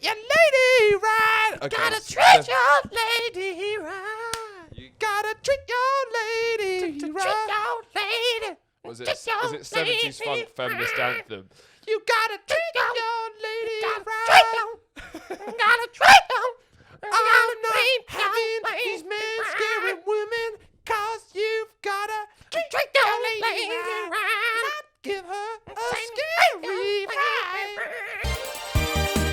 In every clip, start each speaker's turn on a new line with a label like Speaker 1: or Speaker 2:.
Speaker 1: treat your lady right. Okay,
Speaker 2: Gotta treat your lady right.
Speaker 1: You gotta treat your lady
Speaker 2: Treat
Speaker 1: right.
Speaker 2: your lady.
Speaker 1: Was it
Speaker 2: Treat your
Speaker 1: 70s funk
Speaker 2: lady
Speaker 1: feminist
Speaker 2: right.
Speaker 1: anthem? You gotta treat
Speaker 2: your-
Speaker 1: your lady
Speaker 2: Gotta
Speaker 1: right.
Speaker 2: treat your. Gotta treat your.
Speaker 1: I'm
Speaker 2: Gotta
Speaker 1: not
Speaker 2: treat
Speaker 1: having
Speaker 2: your
Speaker 1: these
Speaker 2: lady
Speaker 1: men
Speaker 2: right.
Speaker 1: scaring women, 'cause you've gotta
Speaker 2: Treat your lady
Speaker 1: right.
Speaker 2: right.
Speaker 1: Not give her a
Speaker 2: Treat
Speaker 1: scary
Speaker 2: your
Speaker 1: right.
Speaker 2: lady right.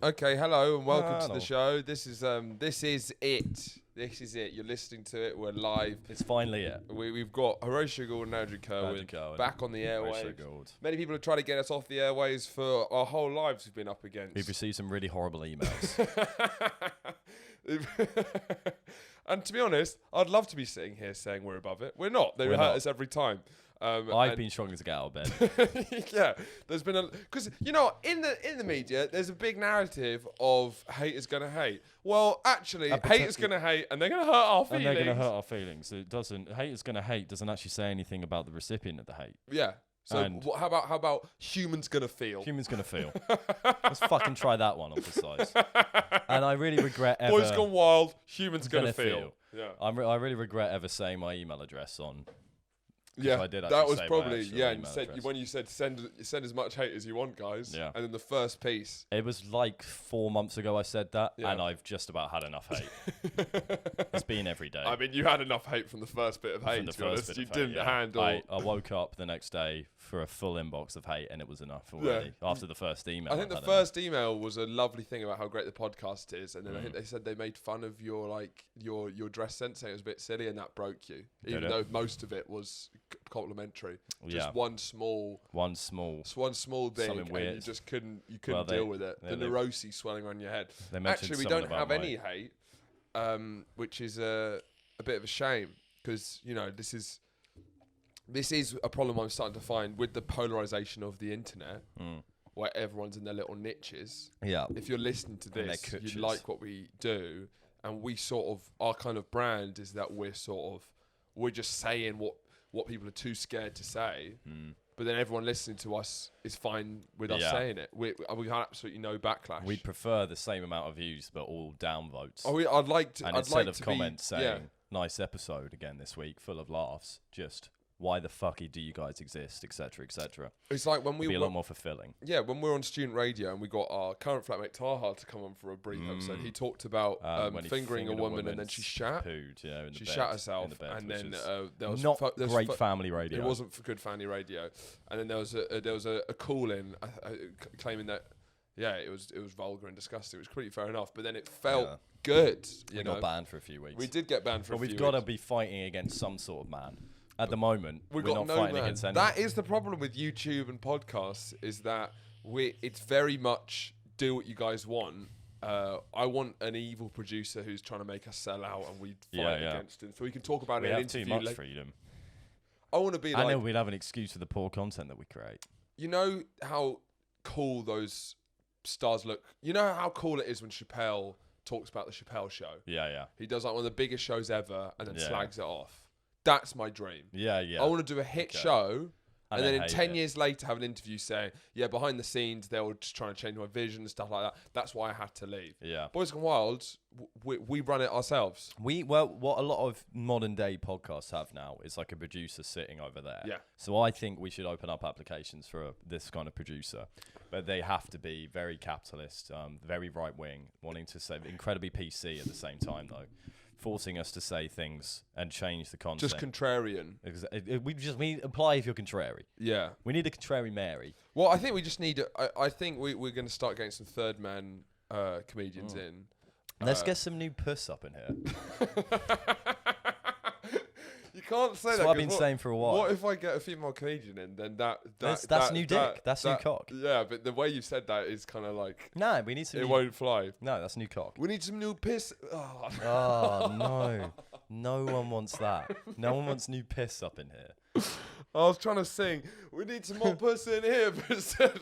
Speaker 1: Okay, hello and welcome to
Speaker 3: Hello.
Speaker 1: the show. This is it. This is it. You're listening to it. We're live.
Speaker 3: It's finally it.
Speaker 1: We've got Horatio Gould and Andrew Kerwin back on the airwaves. Many people have tried to get us off the airways for our whole lives. We've been up against.
Speaker 3: We've received some really horrible emails.
Speaker 1: And to be honest, I'd love to be sitting here saying we're above it. We're not. They
Speaker 3: We're
Speaker 1: hurt
Speaker 3: not.
Speaker 1: us every time.
Speaker 3: I've been struggling to get out of bed.
Speaker 1: Yeah, there's been because you know in the media there's a big narrative of haters gonna hate. Well, actually, haters gonna hate and they're gonna hurt our
Speaker 3: And
Speaker 1: feelings.
Speaker 3: they're going to hurt our feelings. It doesn't. Haters going to hate doesn't actually say anything about the recipient of the hate.
Speaker 1: Yeah. So
Speaker 3: And-
Speaker 1: how about humans gonna feel?
Speaker 3: Humans going to feel. Let's fucking try that one on for size. And I really regret ever.
Speaker 1: Boys gone wild. Humans gonna
Speaker 3: gonna
Speaker 1: feel.
Speaker 3: feel.
Speaker 1: Yeah.
Speaker 3: I really regret ever saying my email address on.
Speaker 1: Yeah,
Speaker 3: I did
Speaker 1: that
Speaker 3: actually
Speaker 1: was
Speaker 3: say my
Speaker 1: probably
Speaker 3: actual
Speaker 1: yeah. And
Speaker 3: email
Speaker 1: said,
Speaker 3: address.
Speaker 1: when you said send as much hate as you want, guys.
Speaker 3: Yeah.
Speaker 1: And then the first piece.
Speaker 3: It was like 4 months ago I said that,
Speaker 1: Yeah.
Speaker 3: and I've just about had enough hate. It's been every day.
Speaker 1: I mean, you had enough hate from the first bit of hate.
Speaker 3: From the
Speaker 1: To be honest,
Speaker 3: first bit
Speaker 1: you
Speaker 3: of hate,
Speaker 1: didn't
Speaker 3: yeah.
Speaker 1: handle.
Speaker 3: I woke up the next day for a full inbox of hate, and it was enough already. After the first email,
Speaker 1: I think the first email was a lovely thing about how great the podcast is, and then I think they said they made fun of your your dress sense, saying it was a bit silly, and that broke you, even
Speaker 3: it?
Speaker 1: though most of it was complimentary. Just
Speaker 3: Yeah.
Speaker 1: one small
Speaker 3: one small.
Speaker 1: thing,
Speaker 3: Something
Speaker 1: and
Speaker 3: weird.
Speaker 1: you just couldn't
Speaker 3: Well, they-
Speaker 1: deal with it.
Speaker 3: yeah,
Speaker 1: The
Speaker 3: they-
Speaker 1: neuroses swelling around your head.
Speaker 3: They mentioned
Speaker 1: Actually, we
Speaker 3: something
Speaker 1: don't have
Speaker 3: about
Speaker 1: any hate, which is a bit of a shame because you know this is a problem I'm starting to find with the polarization of the internet, where everyone's in their little niches.
Speaker 3: Yeah.
Speaker 1: If you're listening to
Speaker 3: And their
Speaker 1: this,
Speaker 3: kutches.
Speaker 1: you like what we do, and we sort of our kind of brand is that we're just saying what people are too scared to say. But then everyone listening to us is fine with us
Speaker 3: Yeah.
Speaker 1: saying it. We have absolutely no backlash.
Speaker 3: We'd prefer the same amount of views, but all downvotes.
Speaker 1: I'd like to.
Speaker 3: And
Speaker 1: I'd
Speaker 3: instead
Speaker 1: like
Speaker 3: of
Speaker 1: to
Speaker 3: comments saying,
Speaker 1: yeah.
Speaker 3: nice episode again this week, full of laughs, just why the fuck do you guys exist, etc., etc.
Speaker 1: It's like when
Speaker 3: It'd be a lot more fulfilling.
Speaker 1: Yeah, when we're on student radio and we got our current flatmate Taha to come on for a brief episode, he talked about
Speaker 3: When he
Speaker 1: fingering a
Speaker 3: fingered
Speaker 1: woman and then she shat.
Speaker 3: pooed, in the
Speaker 1: She
Speaker 3: bed,
Speaker 1: shat
Speaker 3: in
Speaker 1: herself,
Speaker 3: the bed,
Speaker 1: and
Speaker 3: which
Speaker 1: then
Speaker 3: is
Speaker 1: there was
Speaker 3: not
Speaker 1: there was
Speaker 3: great family radio.
Speaker 1: It wasn't for good family radio, and then there was a call in claiming that it was vulgar and disgusting. It was pretty fair enough, but then it felt good.
Speaker 3: We got banned for a few weeks.
Speaker 1: We did get banned for
Speaker 3: But
Speaker 1: a few
Speaker 3: we've got to
Speaker 1: weeks.
Speaker 3: be fighting against some sort of man. At the moment, we're
Speaker 1: got
Speaker 3: not
Speaker 1: no
Speaker 3: fighting
Speaker 1: man.
Speaker 3: against anyone.
Speaker 1: That is the problem with YouTube and podcasts, is that it's very much do what you guys want. I want an evil producer who's trying to make us sell out, and we fight against him, so we can talk about
Speaker 3: we
Speaker 1: it in an
Speaker 3: have too
Speaker 1: interview.
Speaker 3: much freedom.
Speaker 1: I want to be
Speaker 3: I know
Speaker 1: like,
Speaker 3: we'd have an excuse for the poor content that we create.
Speaker 1: you know how cool those stars look. You know how cool it is when Chappelle talks about the Chappelle Show.
Speaker 3: Yeah.
Speaker 1: He does like one of the biggest shows ever, and then
Speaker 3: Yeah.
Speaker 1: slags it off. That's my dream.
Speaker 3: Yeah.
Speaker 1: I want to do a hit
Speaker 3: Okay.
Speaker 1: show, and then in
Speaker 3: hate
Speaker 1: 10
Speaker 3: it.
Speaker 1: years later have an interview saying, yeah, behind the scenes, they were just trying to change my vision and stuff like that. That's why I had to leave.
Speaker 3: Yeah.
Speaker 1: Boys Gone Wild, we run it ourselves.
Speaker 3: Well, what a lot of modern day podcasts have now is like a producer sitting over there.
Speaker 1: Yeah.
Speaker 3: So I think we should open up applications for this kind of producer, but they have to be very capitalist, very right wing, wanting to say incredibly PC at the same time though, forcing us to say things and change the content.
Speaker 1: Just contrarian.
Speaker 3: We apply if you're contrary.
Speaker 1: Yeah.
Speaker 3: We need a contrary Mary.
Speaker 1: Well, I think we just need, I think we're going to start getting some third man comedians in.
Speaker 3: Let's get some new puss up in here.
Speaker 1: You can't say
Speaker 3: That's
Speaker 1: that.
Speaker 3: what I've
Speaker 1: 'cause
Speaker 3: been saying for a while.
Speaker 1: What if I get a female Canadian in? Then
Speaker 3: That's new dick. That's new cock.
Speaker 1: Yeah, but the way you said that is kind of like
Speaker 3: No, we need some.
Speaker 1: it
Speaker 3: new,
Speaker 1: won't fly.
Speaker 3: No, that's new cock.
Speaker 1: We need some new piss. Oh.
Speaker 3: Oh no! No one wants that. No one wants new piss up in here.
Speaker 1: I was trying to sing. We need some more puss in here, but instead,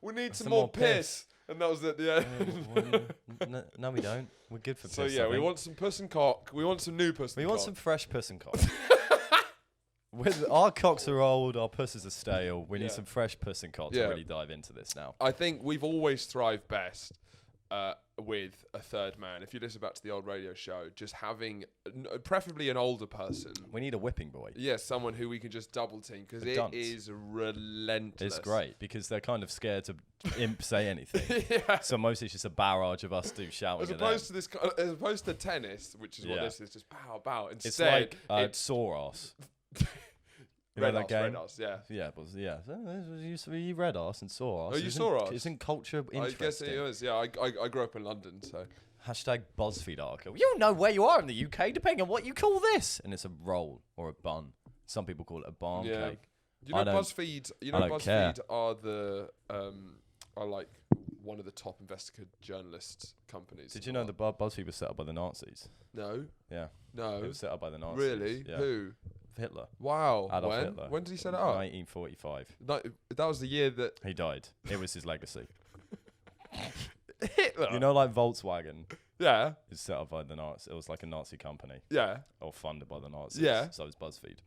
Speaker 1: we need some more piss. And that was at the end.
Speaker 3: No, we don't. We're good for piss.
Speaker 1: So yeah, we want some puss and cock. We want some new puss.
Speaker 3: We
Speaker 1: and
Speaker 3: want
Speaker 1: cock.
Speaker 3: some fresh puss and cock. Our cocks are old, our pusses are stale. We need some fresh puss and cock to really dive into this now.
Speaker 1: I think we've always thrived best with a third man. If you listen back to the old radio show, just having preferably an older person.
Speaker 3: We need a whipping boy.
Speaker 1: Yeah, someone who we can just double team because it is relentless.
Speaker 3: It's great because they're kind of scared to say anything.
Speaker 1: Yeah.
Speaker 3: So mostly it's just a barrage of us do shouting
Speaker 1: As
Speaker 3: at
Speaker 1: opposed to this, as opposed to tennis, which is what this is, just bow, bow.
Speaker 3: It's
Speaker 1: Instead,
Speaker 3: like
Speaker 1: it's
Speaker 3: sore ass. You
Speaker 1: red
Speaker 3: know that
Speaker 1: arse,
Speaker 3: game?
Speaker 1: red arse, yeah.
Speaker 3: Yeah, but yeah. It used to be you red arse and sore arse.
Speaker 1: Oh, you sore arse?
Speaker 3: Isn't culture interesting?
Speaker 1: I guess it is. Yeah, I grew up in London, so.
Speaker 3: Hashtag BuzzFeed article. You know where you are in the UK, depending on what you call this. And it's a roll or a bun. Some people call it a barm cake.
Speaker 1: You know, BuzzFeed. You know, BuzzFeed are the are like one of the top investigative journalist companies.
Speaker 3: Did you know that BuzzFeed was set up by the Nazis?
Speaker 1: No.
Speaker 3: Yeah.
Speaker 1: No.
Speaker 3: It was set up by the Nazis.
Speaker 1: Really?
Speaker 3: Yeah.
Speaker 1: Who?
Speaker 3: Hitler.
Speaker 1: Wow.
Speaker 3: Adolf Hitler.
Speaker 1: When did he set it up?
Speaker 3: 1945.
Speaker 1: No, that was the year that
Speaker 3: He died. It was his legacy.
Speaker 1: Hitler.
Speaker 3: You know, like Volkswagen
Speaker 1: Yeah.
Speaker 3: is set up by the Nazis. It was like a Nazi company,
Speaker 1: Yeah.
Speaker 3: or funded by the Nazis.
Speaker 1: Yeah.
Speaker 3: So was BuzzFeed.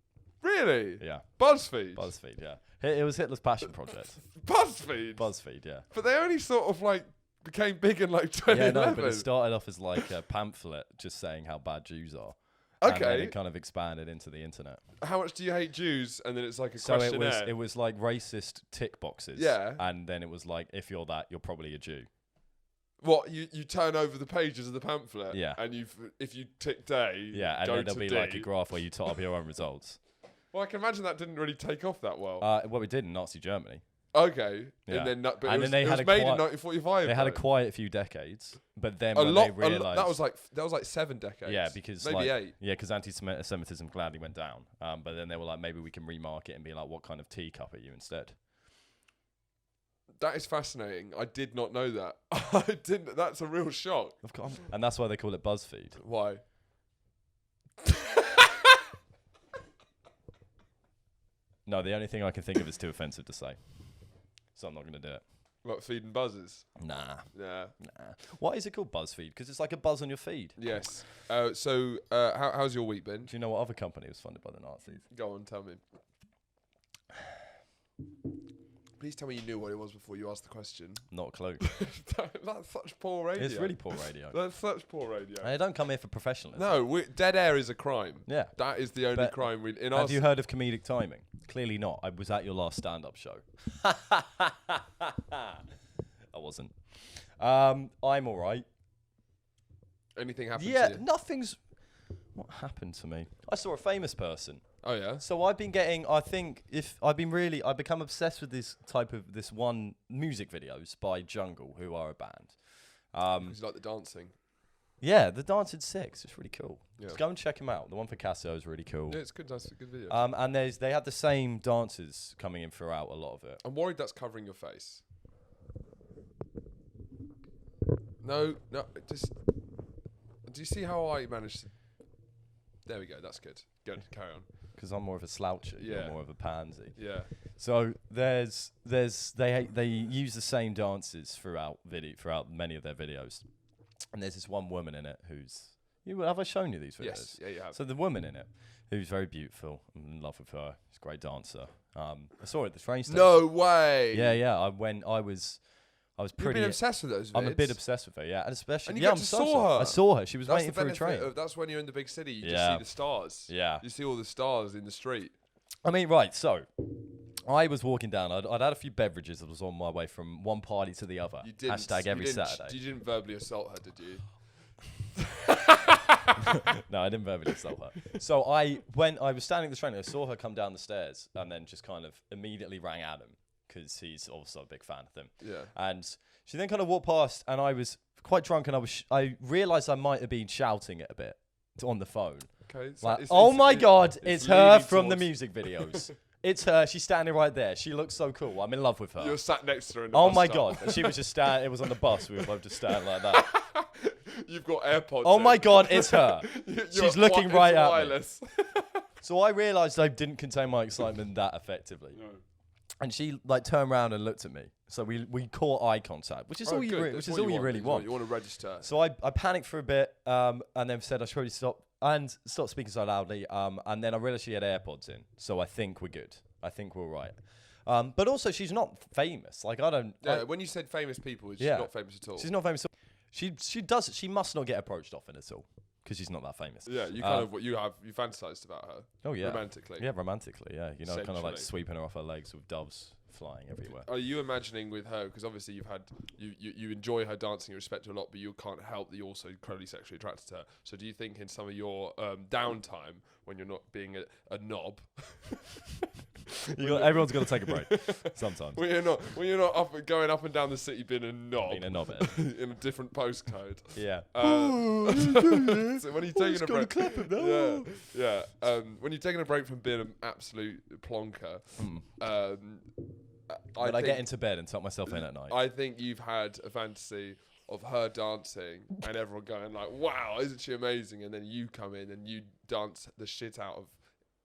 Speaker 1: Really?
Speaker 3: Yeah.
Speaker 1: BuzzFeed.
Speaker 3: BuzzFeed. Yeah. It was Hitler's passion project.
Speaker 1: BuzzFeed.
Speaker 3: BuzzFeed. Yeah.
Speaker 1: But they only sort of like became big in like 2011.
Speaker 3: Yeah, no, but it started off as like a pamphlet just saying how bad Jews are. And then
Speaker 1: Okay.
Speaker 3: it kind of expanded into the internet.
Speaker 1: How much do you hate Jews? And then it's like a
Speaker 3: So
Speaker 1: questionnaire.
Speaker 3: it was like racist tick boxes.
Speaker 1: Yeah.
Speaker 3: And then it was like, if you're that, you're probably a Jew.
Speaker 1: What you turn over the pages of the pamphlet.
Speaker 3: Yeah.
Speaker 1: And if you tick day.
Speaker 3: Yeah, and
Speaker 1: go
Speaker 3: then there'll
Speaker 1: to
Speaker 3: be
Speaker 1: D.
Speaker 3: like a graph where you tot up your own results.
Speaker 1: Well, I can imagine that didn't really take off that well.
Speaker 3: Well, we did in Nazi Germany.
Speaker 1: Okay.
Speaker 3: Yeah.
Speaker 1: And then but
Speaker 3: And
Speaker 1: it was,
Speaker 3: then they
Speaker 1: it
Speaker 3: had
Speaker 1: was
Speaker 3: a
Speaker 1: made in
Speaker 3: quiet-
Speaker 1: 1945.
Speaker 3: They had a
Speaker 1: though.
Speaker 3: quiet few decades, but then
Speaker 1: a
Speaker 3: when
Speaker 1: lot.
Speaker 3: they realized
Speaker 1: That was like 7 decades.
Speaker 3: yeah, because
Speaker 1: maybe
Speaker 3: like
Speaker 1: 8.
Speaker 3: yeah, because anti-Semitism gladly went down. But then they were like, maybe we can remarket and be like, what kind of teacup are you instead?
Speaker 1: That is fascinating. I did not know that. I didn't. That's a real shock.
Speaker 3: Of course, and that's why they call it BuzzFeed.
Speaker 1: Why?
Speaker 3: No, the only thing I can think of is too offensive to say, so I'm not going to do it.
Speaker 1: Like feeding buzzers.
Speaker 3: Nah.
Speaker 1: Yeah.
Speaker 3: Why is it called BuzzFeed? Because it's like a buzz on your feed.
Speaker 1: Yes. So how's your week been?
Speaker 3: Do you know what other company was funded by the Nazis?
Speaker 1: Go on, tell me. Please tell me you knew what it was before you asked the question.
Speaker 3: Not a clue.
Speaker 1: That's such poor radio.
Speaker 3: It's really poor radio.
Speaker 1: That's such poor radio.
Speaker 3: I don't come here for professionalism.
Speaker 1: No, dead air is a crime.
Speaker 3: Yeah.
Speaker 1: That is the only
Speaker 3: But
Speaker 1: crime we in our.
Speaker 3: Have you heard of comedic timing? Clearly not. I was at your last stand-up show. I wasn't. I'm all right.
Speaker 1: Anything happened
Speaker 3: Yeah,
Speaker 1: to you?
Speaker 3: nothing's... What happened to me? I saw a famous person.
Speaker 1: Oh yeah.
Speaker 3: So I've been getting, I become obsessed with this one music videos by Jungle, who are a band.
Speaker 1: Because you like the dancing.
Speaker 3: Yeah, the Dancing Six. It's really cool.
Speaker 1: Yeah.
Speaker 3: Just go and check them out. The one for Casio is really cool.
Speaker 1: Yeah, it's good. That's a good video.
Speaker 3: And they had the same dancers coming in throughout a lot of it.
Speaker 1: I'm worried that's covering your face. No, just. Do you see how I managed to? There we go. That's good. Good. Carry on.
Speaker 3: Because I'm more of a sloucher,
Speaker 1: Yeah.
Speaker 3: you're more of a pansy.
Speaker 1: Yeah.
Speaker 3: So they use the same dances throughout many of their videos, and there's this one woman in it who's have I shown you these videos?
Speaker 1: Yes. Yeah, you have.
Speaker 3: So the woman in it, who's very beautiful, I'm in love with her. She's a great dancer. I saw her at the train station.
Speaker 1: No way.
Speaker 3: Yeah. I was
Speaker 1: You've
Speaker 3: pretty.
Speaker 1: been obsessed with those vids.
Speaker 3: I'm a bit obsessed with her, yeah, and especially
Speaker 1: And you
Speaker 3: yeah.
Speaker 1: got
Speaker 3: I'm
Speaker 1: to
Speaker 3: so
Speaker 1: saw
Speaker 3: obsessed.
Speaker 1: her.
Speaker 3: I saw her. She was
Speaker 1: That's
Speaker 3: waiting
Speaker 1: the
Speaker 3: for a train.
Speaker 1: benefit of, that's when you're in the big city. You just
Speaker 3: Yeah.
Speaker 1: see the stars.
Speaker 3: Yeah.
Speaker 1: You see all the stars in the street.
Speaker 3: I mean, right, so I was walking down. I'd had a few beverages. I was on my way from one party to the other.
Speaker 1: You didn't.
Speaker 3: Hashtag every
Speaker 1: you didn't,
Speaker 3: Saturday.
Speaker 1: You didn't verbally assault her, did you?
Speaker 3: No, I didn't verbally assault her. So I was standing at the train, I saw her come down the stairs and then just kind of immediately rang Adam because he's also a big fan of them.
Speaker 1: Yeah.
Speaker 3: And she then kind of walked past and I was quite drunk and I realised I might have been shouting it a bit on the phone.
Speaker 1: Okay. So
Speaker 3: Like, oh my God, it's her
Speaker 1: leaning
Speaker 3: from the
Speaker 1: towards-
Speaker 3: music videos. It's her. She's standing right there. She looks so cool. I'm in love with her.
Speaker 1: You're sat next to her. In the
Speaker 3: Oh
Speaker 1: bus
Speaker 3: my
Speaker 1: stop.
Speaker 3: God. And she was just standing. It was on the bus. We were both just standing like that.
Speaker 1: You've got AirPods.
Speaker 3: Oh
Speaker 1: in.
Speaker 3: my God, it's her.
Speaker 1: You're
Speaker 3: She's looking
Speaker 1: it's
Speaker 3: right at me.
Speaker 1: wireless.
Speaker 3: So I realised I didn't contain my excitement that effectively.
Speaker 1: No.
Speaker 3: And she like turned around and looked at me. So we caught eye contact, which is all you
Speaker 1: good.
Speaker 3: which
Speaker 1: That's
Speaker 3: is
Speaker 1: what
Speaker 3: all you
Speaker 1: want.
Speaker 3: really
Speaker 1: That's what
Speaker 3: want.
Speaker 1: You want to register.
Speaker 3: So I panicked for a bit, and then said I should probably stop speaking so loudly. And then I realised she had AirPods in, so I think we're good. I think we're all right. But also she's not famous. Like I don't.
Speaker 1: Yeah, when you said famous people, she's
Speaker 3: Yeah.
Speaker 1: not famous at all.
Speaker 3: She's not famous. She must not get approached often at all because she's not that famous.
Speaker 1: Yeah, you kind of you fantasized about her.
Speaker 3: Oh yeah.
Speaker 1: Romantically.
Speaker 3: Yeah, romantically. Yeah, you know, kind of like
Speaker 1: Sexually.
Speaker 3: sweeping her off her legs with doves flying everywhere.
Speaker 1: Are you imagining with her, because obviously you enjoy her dancing, you respect her a lot, but you can't help that you're also incredibly sexually attracted to her. So do you think in some of your downtime, when you're not being a knob,
Speaker 3: Everyone's got to take a break sometimes.
Speaker 1: when you're not going up and down the city being a knob,
Speaker 3: Being a knobhead.
Speaker 1: in a different postcode.
Speaker 3: Yeah.
Speaker 1: So when you're taking a break, when you're taking a break from being an absolute plonker,
Speaker 3: When I get into bed and tuck myself in at night.
Speaker 1: I think you've had a fantasy of her dancing and everyone going like, "Wow, isn't she amazing?" And then you come in and you dance the shit out of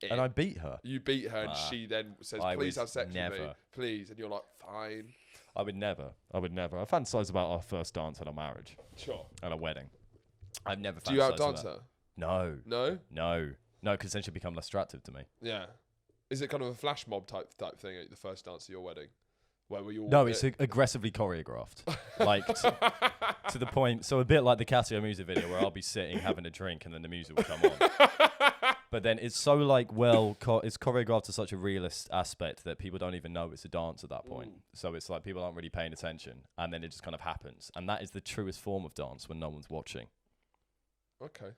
Speaker 1: it.
Speaker 3: And I beat her.
Speaker 1: You beat her, and she then says,
Speaker 3: I
Speaker 1: "Please
Speaker 3: would
Speaker 1: have sex with me,
Speaker 3: never.
Speaker 1: please." And you're like, "Fine,
Speaker 3: I would never. I fantasize about our first dance at a marriage
Speaker 1: sure."
Speaker 3: and a wedding. I've never.
Speaker 1: Do you
Speaker 3: fantasized
Speaker 1: outdance
Speaker 3: about-
Speaker 1: her?
Speaker 3: No.
Speaker 1: No.
Speaker 3: No, because then she'd become less attractive to me.
Speaker 1: Yeah. Is it kind of a flash mob type thing at the first dance of your wedding, where were you?
Speaker 3: No, it's aggressively choreographed, like to the point. So a bit like the Casio music video, where I'll be sitting having a drink and then the music will come on. But then it's so like it's choreographed to such a realist aspect that people don't even know it's a dance at that point. So it's like people aren't really paying attention, and then it just kind of happens. And that is the truest form of dance when no one's watching.
Speaker 1: Okay.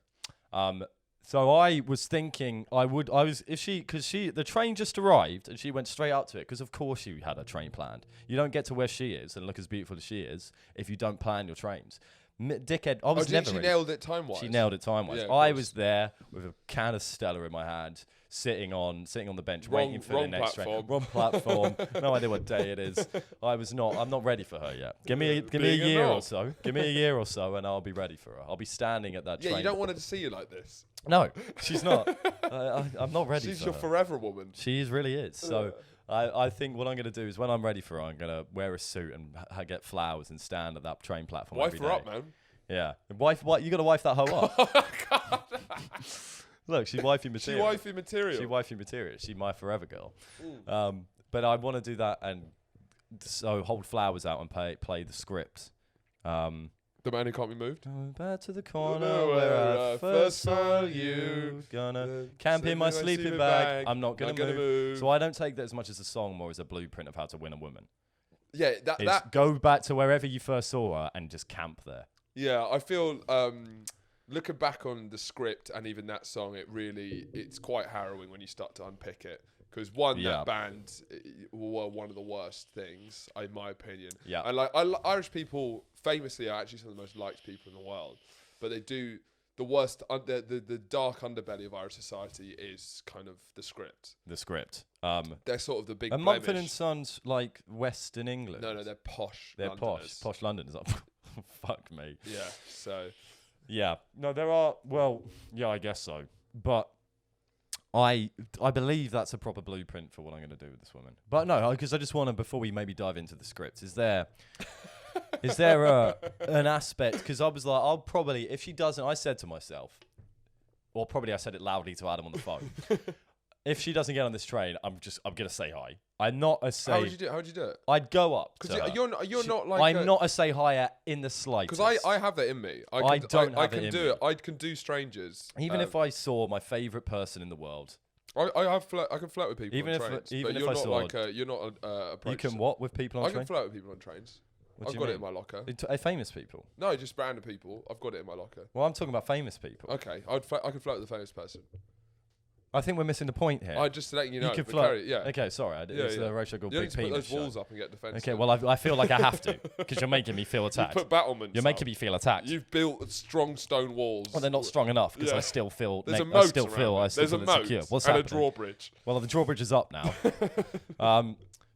Speaker 3: So I was thinking the train just arrived and she went straight out to it because of course she had a train planned. You don't get to where she is and look as beautiful as she is if you don't plan your trains. Dickhead, I was never.
Speaker 1: She
Speaker 3: ready.
Speaker 1: nailed it time-wise.
Speaker 3: She nailed it time-wise.
Speaker 1: Yeah, of
Speaker 3: I
Speaker 1: course.
Speaker 3: was there with a can of Stella in my hand, sitting on the bench, waiting for the
Speaker 1: wrong
Speaker 3: next
Speaker 1: platform.
Speaker 3: train. Wrong platform. No idea what day it is. I'm not ready for her yet. Give me a
Speaker 1: Being a
Speaker 3: year or
Speaker 1: knob.
Speaker 3: so. Give me a year or so, and I'll be ready for her. I'll be standing at that train.
Speaker 1: Yeah, you don't want her to see you like this.
Speaker 3: No, she's not. I'm not ready
Speaker 1: She's
Speaker 3: for
Speaker 1: your
Speaker 3: her.
Speaker 1: forever woman.
Speaker 3: She really is. So I think what I'm going to do is when I'm ready for her, I'm going to wear a suit and get flowers and stand at that train platform
Speaker 1: Wife
Speaker 3: every
Speaker 1: her
Speaker 3: day.
Speaker 1: up, man.
Speaker 3: Yeah. Wife, you got to wife that hoe up. Look, she's wifey
Speaker 1: She
Speaker 3: material.
Speaker 1: wifey material.
Speaker 3: She wifey material. She's my forever girl. But I want to do that and so hold flowers out and play the script.
Speaker 1: The man who can't be moved.
Speaker 3: Going back to the corner
Speaker 1: Know
Speaker 3: where I first saw you. Gonna camp in my sleeping bag. I'm not gonna move. So I don't take that as much as a song, more as a blueprint of how to win a woman.
Speaker 1: Yeah,
Speaker 3: It's go back to wherever you first saw her and just camp there.
Speaker 1: Yeah, I feel looking back on the script and even that song, it's quite harrowing when you start to unpick it. Because that band were one of the worst things, in my opinion.
Speaker 3: Yeah.
Speaker 1: And Irish people famously are actually some of the most liked people in the world, but they do the worst. The dark underbelly of Irish society is kind of the script.
Speaker 3: The script.
Speaker 1: They're sort of the big.
Speaker 3: And Mumford and Sons, like Western England.
Speaker 1: No, they're posh.
Speaker 3: They're
Speaker 1: Londoners.
Speaker 3: posh Londoners. Fuck me.
Speaker 1: Yeah. So.
Speaker 3: Yeah. No, there are. Well, yeah, I guess so. But I believe that's a proper blueprint for what I'm going to do with this woman. But no, because I just want to, before we maybe dive into the script, is there an aspect? Because I was like, I'll probably, if she doesn't, I said to myself, or probably I said it loudly to Adam on the phone. If she doesn't get on this train, I'm going to say hi. I'm not a say.
Speaker 1: How would you do it?
Speaker 3: I'd go up.
Speaker 1: Because
Speaker 3: to her.
Speaker 1: you're not like.
Speaker 3: I'm not a say hi in the slightest.
Speaker 1: Because I have that in me.
Speaker 3: I don't have it
Speaker 1: can
Speaker 3: in
Speaker 1: do
Speaker 3: me.
Speaker 1: it. I can do strangers.
Speaker 3: Even if I saw my favourite person in the world.
Speaker 1: I can flirt with people
Speaker 3: Even
Speaker 1: on
Speaker 3: if-
Speaker 1: trains.
Speaker 3: even
Speaker 1: but
Speaker 3: if
Speaker 1: you're
Speaker 3: I
Speaker 1: not
Speaker 3: saw
Speaker 1: like you're not a
Speaker 3: You can what with people on
Speaker 1: I
Speaker 3: train?
Speaker 1: can flirt with people on trains.
Speaker 3: What
Speaker 1: I've
Speaker 3: do
Speaker 1: got
Speaker 3: you
Speaker 1: it in
Speaker 3: mean?
Speaker 1: my locker.
Speaker 3: Famous people.
Speaker 1: No, just random people. I've got it in my locker.
Speaker 3: Well, I'm talking about famous people.
Speaker 1: Okay, I can flirt with a famous person.
Speaker 3: I think we're missing the point here.
Speaker 1: I just letting you know.
Speaker 3: you can
Speaker 1: but
Speaker 3: flirt.
Speaker 1: carry- yeah.
Speaker 3: Okay, sorry. It's the Rachel Gould
Speaker 1: You don't
Speaker 3: Big
Speaker 1: just put
Speaker 3: Penis
Speaker 1: those walls
Speaker 3: show.
Speaker 1: up and get defensive.
Speaker 3: Okay, well, I feel like I have to because you're making me feel
Speaker 1: you
Speaker 3: attacked.
Speaker 1: put battlements.
Speaker 3: You're making me feel attacked.
Speaker 1: You've built strong stone walls.
Speaker 3: Well, they're not strong enough because
Speaker 1: Yeah.
Speaker 3: I still feel.
Speaker 1: There's a
Speaker 3: I
Speaker 1: moat
Speaker 3: still
Speaker 1: around
Speaker 3: feel.
Speaker 1: it.
Speaker 3: I still
Speaker 1: There's a
Speaker 3: feel
Speaker 1: moat
Speaker 3: insecure. What's
Speaker 1: and
Speaker 3: happening?
Speaker 1: a drawbridge.
Speaker 3: Well, the drawbridge is up now.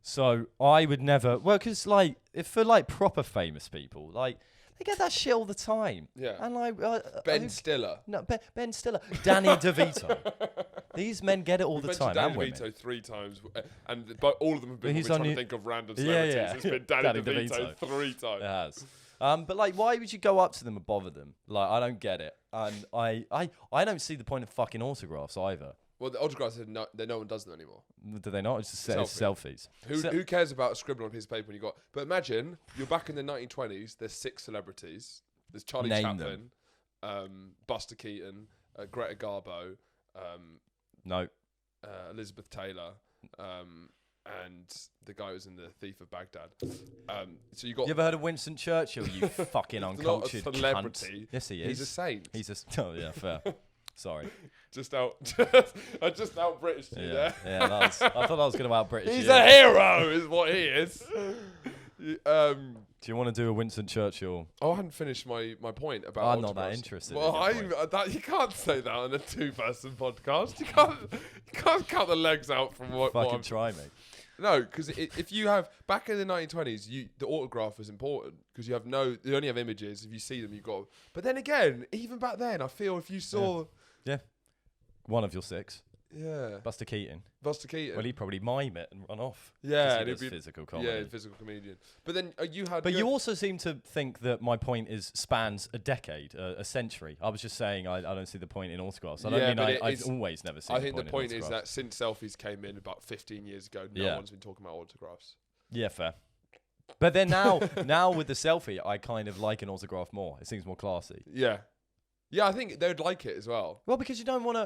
Speaker 3: So I would never. Well, because like if for like proper famous people, like They get that shit all the time.
Speaker 1: Yeah.
Speaker 3: And like
Speaker 1: Ben Stiller.
Speaker 3: No, Ben Stiller, Danny DeVito. These men get it all the time.
Speaker 1: Danny
Speaker 3: And women.
Speaker 1: DeVito 3 times, but all of them have been
Speaker 3: He's
Speaker 1: trying
Speaker 3: on
Speaker 1: to
Speaker 3: you-
Speaker 1: think of random
Speaker 3: Yeah,
Speaker 1: celebrities.
Speaker 3: yeah.
Speaker 1: It's been Danny
Speaker 3: Danny
Speaker 1: DeVito 3 times.
Speaker 3: It has. But like, why would you go up to them and bother them? Like, I don't get it. And I don't see the point of fucking autographs either.
Speaker 1: Well, the autographs, no one does them anymore.
Speaker 3: Do they not? It's just selfies.
Speaker 1: Who cares about scribbling on a piece of paper when you got? But imagine you're back in the 1920s. There's 6 celebrities. There's Charlie
Speaker 3: Name
Speaker 1: Chaplin, Buster Keaton, Greta Garbo,
Speaker 3: No.
Speaker 1: Elizabeth Taylor, and the guy who was in The Thief of Baghdad. So you got.
Speaker 3: You ever heard of Winston Churchill? You fucking
Speaker 1: He's
Speaker 3: uncultured
Speaker 1: not a celebrity.
Speaker 3: cunt. Yes, he is.
Speaker 1: He's a saint.
Speaker 3: He's a. Oh yeah, fair. Sorry.
Speaker 1: I just out British you
Speaker 3: Yeah,
Speaker 1: there.
Speaker 3: yeah. I thought I was going to out British.
Speaker 1: He's
Speaker 3: you.
Speaker 1: a hero, is what he is.
Speaker 3: Do you want to do a Winston Churchill?
Speaker 1: I hadn't finished my point about.
Speaker 3: I'm not that
Speaker 1: autographs.
Speaker 3: interested.
Speaker 1: Well,
Speaker 3: in your point.
Speaker 1: you can't say that on a 2-person podcast. You can't cut the legs out from what
Speaker 3: Fucking
Speaker 1: I'm.
Speaker 3: try me.
Speaker 1: No, because if you have back in the 1920s, the autograph was important because you only have images. If you see them, you got. But then again, even back then, I feel if you saw.
Speaker 3: Yeah. One of your 6.
Speaker 1: Yeah.
Speaker 3: Buster Keaton.
Speaker 1: Buster Keaton.
Speaker 3: Well, he'd probably mime it and run off.
Speaker 1: Yeah,
Speaker 3: 'cause
Speaker 1: and
Speaker 3: he
Speaker 1: it'd
Speaker 3: does
Speaker 1: be-
Speaker 3: physical comedy.
Speaker 1: Yeah, physical comedian. But then you had.
Speaker 3: But you also seem to think that my point spans a decade, a century. I was just saying I don't see the point in autographs. I don't
Speaker 1: Yeah,
Speaker 3: mean
Speaker 1: but
Speaker 3: I've always never seen
Speaker 1: I
Speaker 3: the
Speaker 1: think
Speaker 3: point
Speaker 1: the point
Speaker 3: in
Speaker 1: is
Speaker 3: autographs.
Speaker 1: that since selfies came in about 15 years ago, no one's been talking about autographs.
Speaker 3: Yeah, fair. But then now with the selfie, I kind of like an autograph more. It seems more classy.
Speaker 1: Yeah. Yeah, I think they'd like it as well.
Speaker 3: Well, because they don't want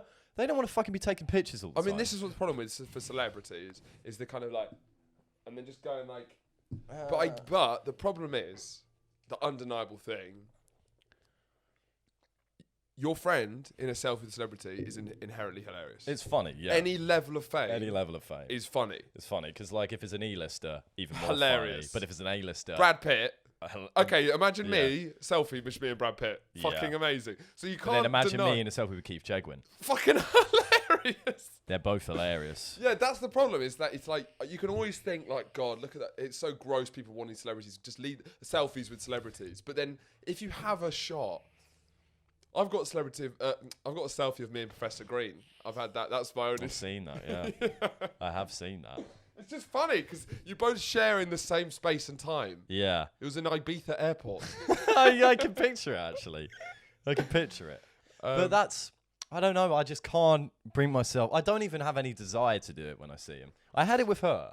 Speaker 3: to fucking be taking pictures all the
Speaker 1: I mean,
Speaker 3: time.
Speaker 1: this is what the problem is for celebrities is they're kind of like, and then just going like, but the problem is the undeniable thing. Your friend in a selfie with a celebrity is inherently hilarious.
Speaker 3: It's funny, yeah.
Speaker 1: Any level of fame
Speaker 3: Any level of fame.
Speaker 1: is funny.
Speaker 3: It's funny because like if it's an E-lister, even more
Speaker 1: Hilarious.
Speaker 3: funny. But if it's an A-lister,
Speaker 1: Brad Pitt. Okay, imagine
Speaker 3: yeah.
Speaker 1: me selfie with me and Brad Pitt.
Speaker 3: Yeah.
Speaker 1: Fucking amazing. So you
Speaker 3: and
Speaker 1: can't
Speaker 3: then imagine
Speaker 1: deny.
Speaker 3: me in a selfie with Keith Chegwin.
Speaker 1: Fucking hilarious.
Speaker 3: They're both hilarious.
Speaker 1: Yeah, that's the problem. Is that it's like you can always think like, God, look at that. It's so gross. People wanting celebrities just lead selfies with celebrities. But then if you have a shot, I've got a selfie of me and Professor Green. I've had that. That's my only.
Speaker 3: I've seen that. Yeah, I have seen that.
Speaker 1: It's just funny because you both share in the same space and time.
Speaker 3: Yeah,
Speaker 1: It was in Ibiza airport.
Speaker 3: I can picture it actually. I can picture it. But I don't know. I just can't bring myself. I don't even have any desire to do it when I see him. I had it with her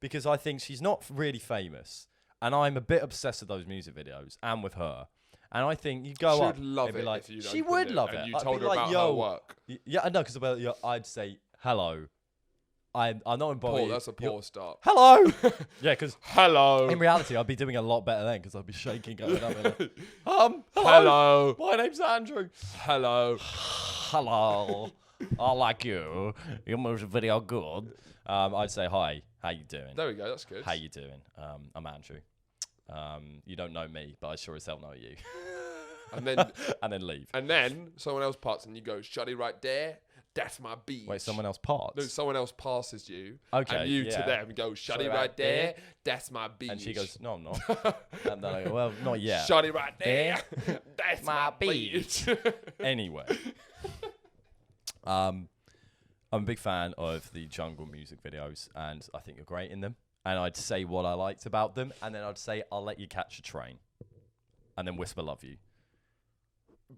Speaker 3: because I think she's not really famous, and I'm a bit obsessed with those music videos and with her. And I think you go
Speaker 1: She
Speaker 3: up.
Speaker 1: would love
Speaker 3: and be
Speaker 1: it
Speaker 3: like,
Speaker 1: if you
Speaker 3: she
Speaker 1: opened
Speaker 3: would
Speaker 1: it
Speaker 3: love
Speaker 1: and
Speaker 3: it.
Speaker 1: you
Speaker 3: I'd
Speaker 1: told
Speaker 3: be
Speaker 1: her
Speaker 3: like,
Speaker 1: about her
Speaker 3: yo,
Speaker 1: work.
Speaker 3: Yeah, I know, because I'd say hello. I'm not involved.
Speaker 1: Poor, that's a poor start.
Speaker 3: Hello. Yeah, because
Speaker 1: Hello.
Speaker 3: in reality, I'd be doing a lot better then because I'd be shaking, going up. And like, hello.
Speaker 1: Hello.
Speaker 3: My name's Andrew.
Speaker 1: Hello.
Speaker 3: Hello. I like you. Your music video good. I'd say hi. How you doing?
Speaker 1: There we go. That's good.
Speaker 3: How you doing? I'm Andrew. You don't know me, but I sure as hell know you.
Speaker 1: And then
Speaker 3: And then leave.
Speaker 1: and then someone else parts and you go, "Shutty right there. That's my beach."
Speaker 3: Wait, someone else parts?
Speaker 1: No, someone else passes you.
Speaker 3: Okay,
Speaker 1: And you to
Speaker 3: yeah.
Speaker 1: them go, "Shutty
Speaker 3: Shutty
Speaker 1: right
Speaker 3: right
Speaker 1: there.
Speaker 3: there.
Speaker 1: That's my beach."
Speaker 3: And she goes, no, I'm not. And then I go, well, not yet.
Speaker 1: "Shutty right there. That's my beach."
Speaker 3: Anyway. I'm a big fan of the jungle music videos, and I think you're great in them. And I'd say what I liked about them, and then I'd say, I'll let you catch a train. And then whisper love you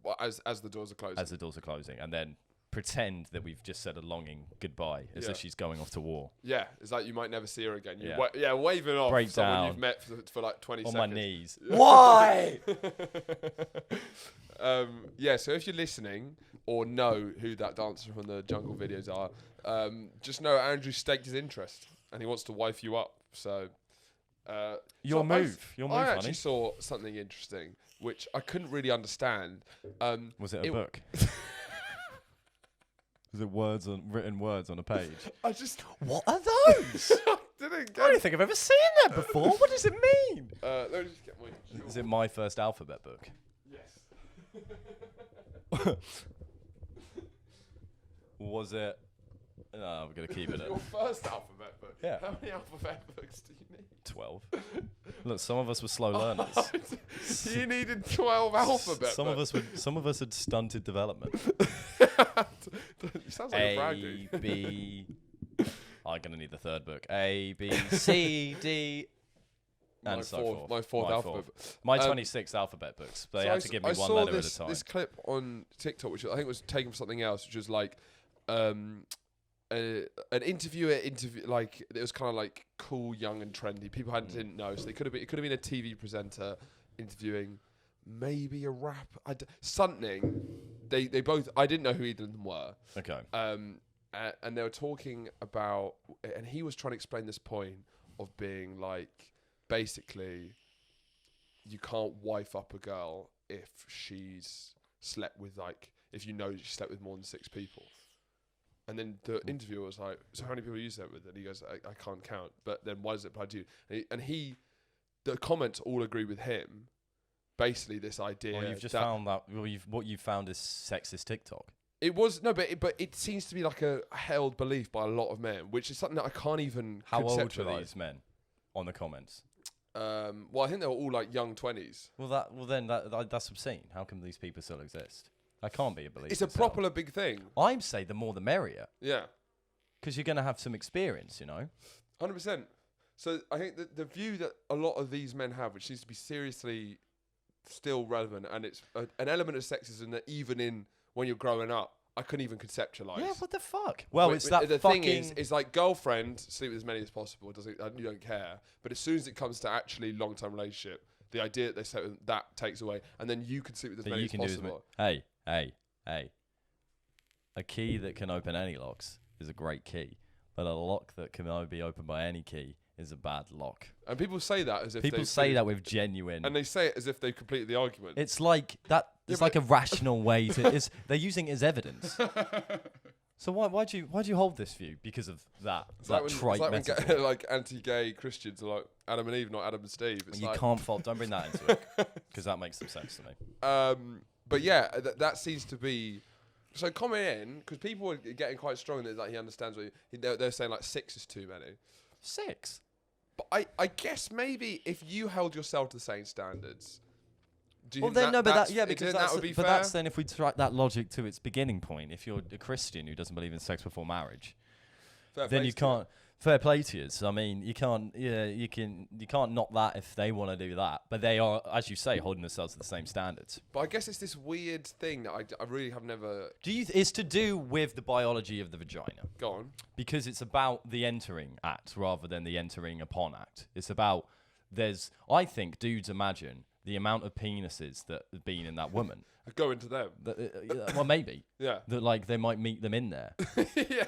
Speaker 1: Well, as the doors are closing.
Speaker 3: as the doors are closing. And then pretend that we've just said a longing goodbye as
Speaker 1: Yeah.
Speaker 3: if she's going off to war.
Speaker 1: Yeah, it's like you might never see her again. You
Speaker 3: Yeah.
Speaker 1: waving off
Speaker 3: Break
Speaker 1: someone
Speaker 3: down.
Speaker 1: you've met for like 20
Speaker 3: On
Speaker 1: seconds.
Speaker 3: my knees.
Speaker 1: Why? Yeah, so if you're listening or know who that dancer from the jungle videos are, just know Andrew staked his interest and he wants to wife you up. So,
Speaker 3: Your move,
Speaker 1: I actually
Speaker 3: honey.
Speaker 1: saw something interesting which I couldn't really understand.
Speaker 3: Was it a book? Was it written words on a page?
Speaker 1: I just
Speaker 3: What are those?
Speaker 1: didn't
Speaker 3: I
Speaker 1: get.
Speaker 3: don't think I've ever seen that before. What does it mean?
Speaker 1: Let me just get my.
Speaker 3: Is it my first alphabet book?
Speaker 1: Yes.
Speaker 3: Was it No, we're gonna keep it at
Speaker 1: Your first alphabet book.
Speaker 3: Yeah.
Speaker 1: How many alphabet books do you need?
Speaker 3: 12. Look, some of us were slow learners.
Speaker 1: You needed 12 alphabet
Speaker 3: Some
Speaker 1: books.
Speaker 3: of us had stunted development.
Speaker 1: You sounds like a brag, dude.
Speaker 3: A, B. I'm gonna need the third book. A, B, C, D, and
Speaker 1: My
Speaker 3: so
Speaker 1: fourth-
Speaker 3: forth.
Speaker 1: my fourth alphabet book.
Speaker 3: My
Speaker 1: Um,
Speaker 3: 26 alphabet books. They
Speaker 1: So
Speaker 3: had to give me
Speaker 1: I
Speaker 3: one
Speaker 1: saw
Speaker 3: letter
Speaker 1: this,
Speaker 3: at a time.
Speaker 1: this clip on TikTok, which I think was taken for something else, which was like an interviewer like it was kind of like cool, young, and trendy. People didn't know, so it could have been a TV presenter interviewing maybe a rap, something. They both, I didn't know who either of them were.
Speaker 3: Okay.
Speaker 1: And they were talking about, and he was trying to explain this point of being like, basically, you can't wife up a girl if she's slept with if you know she slept with more than 6 people. And then the interviewer was like, so how many people you slept with? And he goes, I can't count. But then why does it apply to you? And the comments all agree with him. Basically, this idea.
Speaker 3: Well, you've just found that. Well, what you've found is sexist TikTok.
Speaker 1: It was but it seems to be like a held belief by a lot of men, which is something that I can't even.
Speaker 3: How old
Speaker 1: conceptualize.
Speaker 3: were these men on the comments?
Speaker 1: Well, I think they were all like young 20s.
Speaker 3: Well, then that's obscene. How come these people still exist? That can't be a belief.
Speaker 1: It's a
Speaker 3: itself.
Speaker 1: proper big thing.
Speaker 3: I'd say the more the merrier,
Speaker 1: Yeah,
Speaker 3: because you're going to have some experience, you know.
Speaker 1: 100%. So I think that the view that a lot of these men have, which seems to be seriously still relevant, and it's an element of sexism that even in when you're growing up, I couldn't even conceptualize.
Speaker 3: Yeah, what the fuck? Well, it's that
Speaker 1: the
Speaker 3: fucking.
Speaker 1: thing is like girlfriend, sleep with as many as possible. You don't care. But as soon as it comes to actually long-term relationship, the idea that they say that takes away, and then you can sleep with as
Speaker 3: that
Speaker 1: many
Speaker 3: you
Speaker 1: as
Speaker 3: can do
Speaker 1: possible.
Speaker 3: hey. A key that can open any locks is a great key, but a lock that can only be opened by any key is a bad lock.
Speaker 1: And people say that as if
Speaker 3: People say that with genuine.
Speaker 1: and they say it as if they completed the argument.
Speaker 3: It's like that. It's like a rational way to. They're using it as evidence. So why do you hold this view? Because of that trite metaphor.
Speaker 1: When like anti-gay Christians are like Adam and Eve, not Adam and Steve. It's
Speaker 3: You
Speaker 1: like,
Speaker 3: can't fault. Don't bring that into it, because that makes some sense to me.
Speaker 1: But yeah, that seems to be. So comment in, because people are getting quite strong that like he understands what they're saying like 6 is too many.
Speaker 3: 6.
Speaker 1: But I guess maybe if you held yourself to the same standards, do you
Speaker 3: Well,
Speaker 1: think
Speaker 3: then no, but
Speaker 1: that's,
Speaker 3: because
Speaker 1: that would be
Speaker 3: but
Speaker 1: fair?
Speaker 3: that's then if we track that logic to its beginning point. If you're a Christian who doesn't believe in sex before marriage,
Speaker 1: Fair
Speaker 3: then
Speaker 1: play
Speaker 3: you
Speaker 1: to you.
Speaker 3: can't. Fair play to you. So, I mean, you can't. Yeah, you can't knock that if they want to do that. But they are, as you say, holding themselves to the same standards.
Speaker 1: But I guess it's this weird thing that I really have never
Speaker 3: It's to do with the biology of the vagina.
Speaker 1: gone.
Speaker 3: Because it's about the entering act rather than the entering upon act. It's about I think dudes imagine the amount of penises that have been in that woman.
Speaker 1: Go into them.
Speaker 3: Well, maybe.
Speaker 1: Yeah.
Speaker 3: That like they might meet them in there.
Speaker 1: Yeah.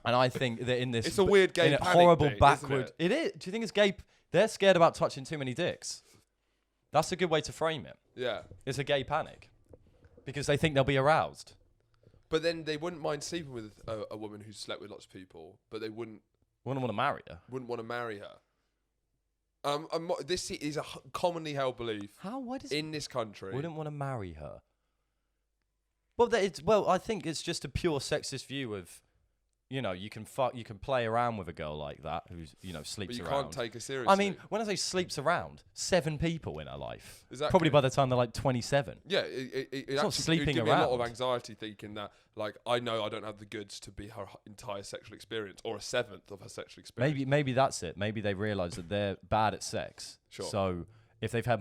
Speaker 3: And I think that in this,
Speaker 1: It's a weird gay
Speaker 3: in a
Speaker 1: panic
Speaker 3: horrible
Speaker 1: thing, isn't
Speaker 3: backward.
Speaker 1: it?
Speaker 3: It is. Do you think it's gay? They're scared about touching too many dicks. That's a good way to frame it.
Speaker 1: Yeah.
Speaker 3: It's a gay panic because they think they'll be aroused.
Speaker 1: But then they wouldn't mind sleeping with a woman who's slept with lots of people, but they wouldn't
Speaker 3: Wouldn't want to marry her.
Speaker 1: want to marry her. This is a commonly held belief
Speaker 3: How? Why does
Speaker 1: in this country.
Speaker 3: wouldn't want to marry her? Well, I think it's just a pure sexist view of, you can play around with a girl like that who's,
Speaker 1: but
Speaker 3: sleeps
Speaker 1: you
Speaker 3: around.
Speaker 1: can't take her seriously.
Speaker 3: I mean, when I say sleeps around, 7 people in her life.
Speaker 1: Exactly.
Speaker 3: Probably by the time they're like 27.
Speaker 1: yeah, it
Speaker 3: not
Speaker 1: actually
Speaker 3: sleeping
Speaker 1: it give me a lot of
Speaker 3: around.
Speaker 1: anxiety thinking that, like, I know I don't have the goods to be her entire sexual experience or a 7th of her sexual experience.
Speaker 3: Maybe that's it. Maybe they realise that they're bad at sex.
Speaker 1: Sure.
Speaker 3: So if they've had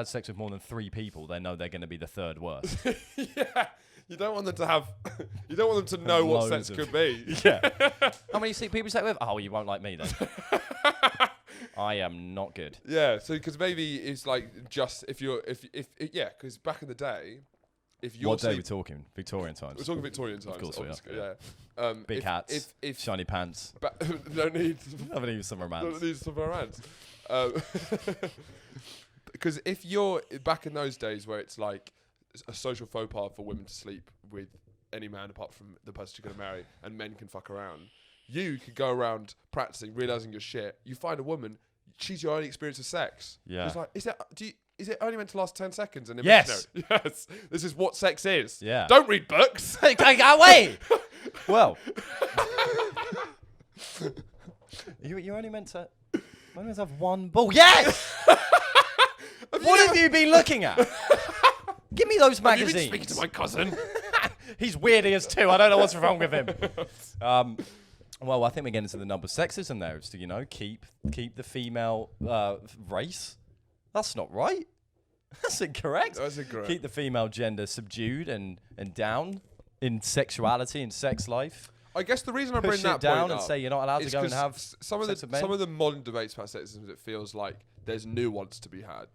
Speaker 3: sex with more than 3 people, they know they're going to be the third worst.
Speaker 1: Yeah. You don't want them to have. You don't want them to know what
Speaker 3: Loads
Speaker 1: sex
Speaker 3: of-
Speaker 1: could be.
Speaker 3: Yeah. How many people sleep with? Oh, you won't like me then. I am not good.
Speaker 1: Yeah. So because maybe it's like just if yeah, because back in the day, if you're
Speaker 3: What day are we talking? Victorian times.
Speaker 1: we're talking Victorian times,
Speaker 3: course we are,
Speaker 1: obviously,
Speaker 3: yeah.
Speaker 1: yeah.
Speaker 3: Big hats,
Speaker 1: If
Speaker 3: shiny pants.
Speaker 1: no need.
Speaker 3: Haven't even some romance.
Speaker 1: Don't need some romance. Because if you're back in those days where it's like a social faux pas for women to sleep with any man apart from the person you're going to marry, and men can fuck around, you could go around practicing, realizing your shit. You find a woman, she's your only experience of sex.
Speaker 3: Yeah.
Speaker 1: It's like, is it only meant to last 10 seconds? And
Speaker 3: Yes.
Speaker 1: Yes. This is what sex is.
Speaker 3: Yeah.
Speaker 1: Don't read books.
Speaker 3: Hey, go away! Well, you're only meant to. Only meant to have one ball. Yes. What have you been looking at? Give me those
Speaker 1: Have you been
Speaker 3: magazines.
Speaker 1: speaking to my cousin?
Speaker 3: He's weird as too. I don't know what's wrong with him. Well, I think we're getting into the number of sexism there. Is to keep the female race. That's not right. That's incorrect.
Speaker 1: That's incorrect.
Speaker 3: Keep the female gender subdued and down in sexuality and sex life.
Speaker 1: I guess the reason I bring
Speaker 3: Push
Speaker 1: that
Speaker 3: it down
Speaker 1: point
Speaker 3: and
Speaker 1: up
Speaker 3: say you're not allowed to
Speaker 1: is
Speaker 3: go and
Speaker 1: 'cause
Speaker 3: have
Speaker 1: some of
Speaker 3: sex
Speaker 1: the
Speaker 3: with men.
Speaker 1: some of the modern debates about sexism. It feels like there's nuance to be had,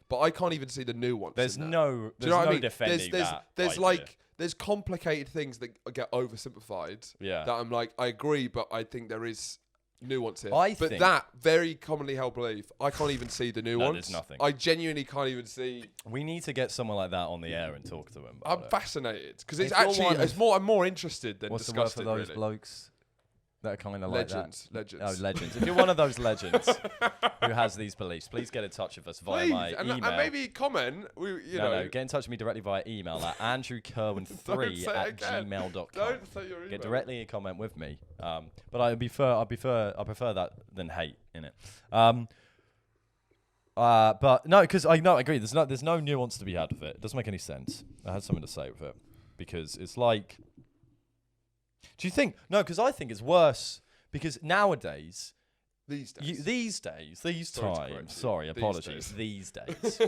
Speaker 1: but I can't even see the nuance.
Speaker 3: There's
Speaker 1: in that.
Speaker 3: no
Speaker 1: Do you
Speaker 3: there's
Speaker 1: know what
Speaker 3: no
Speaker 1: I mean?
Speaker 3: defending that.
Speaker 1: There's
Speaker 3: idea.
Speaker 1: like there's complicated things that get oversimplified.
Speaker 3: Yeah.
Speaker 1: That I'm like I agree, but I think there is nuance here.
Speaker 3: I
Speaker 1: but
Speaker 3: think-
Speaker 1: that very commonly held belief, I can't even see the nuance.
Speaker 3: there's nothing.
Speaker 1: I genuinely can't even see.
Speaker 3: We need to get someone like that on the air and talk to him.
Speaker 1: I'm
Speaker 3: About it.
Speaker 1: fascinated because it's
Speaker 3: If you're
Speaker 1: actually
Speaker 3: one
Speaker 1: it's
Speaker 3: of-
Speaker 1: more. I'm more interested than
Speaker 3: What's the word
Speaker 1: disgusted.
Speaker 3: for those
Speaker 1: really.
Speaker 3: blokes that are kind of like that?
Speaker 1: Legends.
Speaker 3: Oh, legends. If you're one of those legends who has these beliefs, please get in touch with us via
Speaker 1: Please,
Speaker 3: my
Speaker 1: and,
Speaker 3: email.
Speaker 1: and maybe comment. You know,
Speaker 3: No, get in touch with me directly via email at andrewkerwin3
Speaker 1: Don't say it
Speaker 3: at
Speaker 1: again.
Speaker 3: gmail.com.
Speaker 1: Don't say your email.
Speaker 3: Get directly in comment with me. But I prefer that than hate in it. But no, because I agree. There's no nuance to be had with it. It doesn't make any sense. I had something to say with it because it's like. Do you think no? Because I think it's worse because nowadays.
Speaker 1: These days.
Speaker 3: These
Speaker 1: Sorry to correct
Speaker 3: times.
Speaker 1: you.
Speaker 3: Sorry,
Speaker 1: These
Speaker 3: apologies.
Speaker 1: days.
Speaker 3: These days.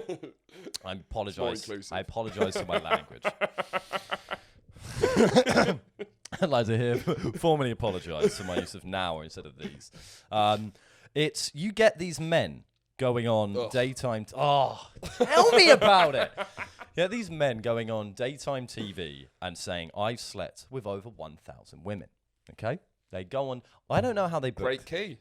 Speaker 3: I apologise.
Speaker 1: inclusive.
Speaker 3: I apologise for my language. I'd like to hear formally apologise for my use of now instead of these. It's you get these men going on
Speaker 1: Ugh.
Speaker 3: daytime. Tell me about it. Yeah, these men going on daytime TV and saying I've slept with over 1,000 women. Okay, they go on. I don't know how they booked.
Speaker 1: Great key.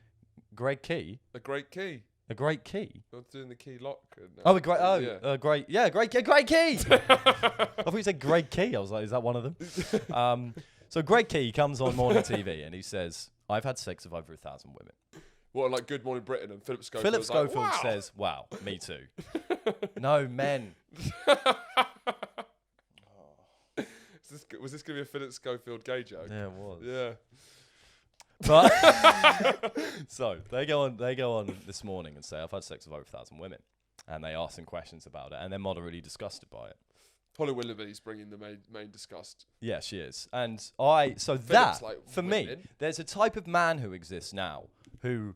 Speaker 3: Greg Key.
Speaker 1: A great key.
Speaker 3: A great key.
Speaker 1: Not doing the key lock.
Speaker 3: Oh, a great. Oh,
Speaker 1: yeah.
Speaker 3: great. Yeah, great key. I thought you said Greg Key. I was like, is that one of them? So Greg Key comes on morning TV and he says, "I've had sex with over 1,000 women."
Speaker 1: What, like Good Morning Britain and Philip Schofield?
Speaker 3: Philip Schofield
Speaker 1: like, wow.
Speaker 3: says, "Wow, me too." No, men.
Speaker 1: Was this going to be a Philip Schofield gay joke?
Speaker 3: Yeah, it was.
Speaker 1: Yeah.
Speaker 3: But so they go on this morning and say, "I've had sex with over 1,000 women," and they ask some questions about it, and they're moderately disgusted by it.
Speaker 1: Holly Willoughby's bringing the main disgust.
Speaker 3: Yeah, she is. And so
Speaker 1: Philip's
Speaker 3: that,
Speaker 1: like,
Speaker 3: for me,
Speaker 1: women.
Speaker 3: there's a type of man who exists now who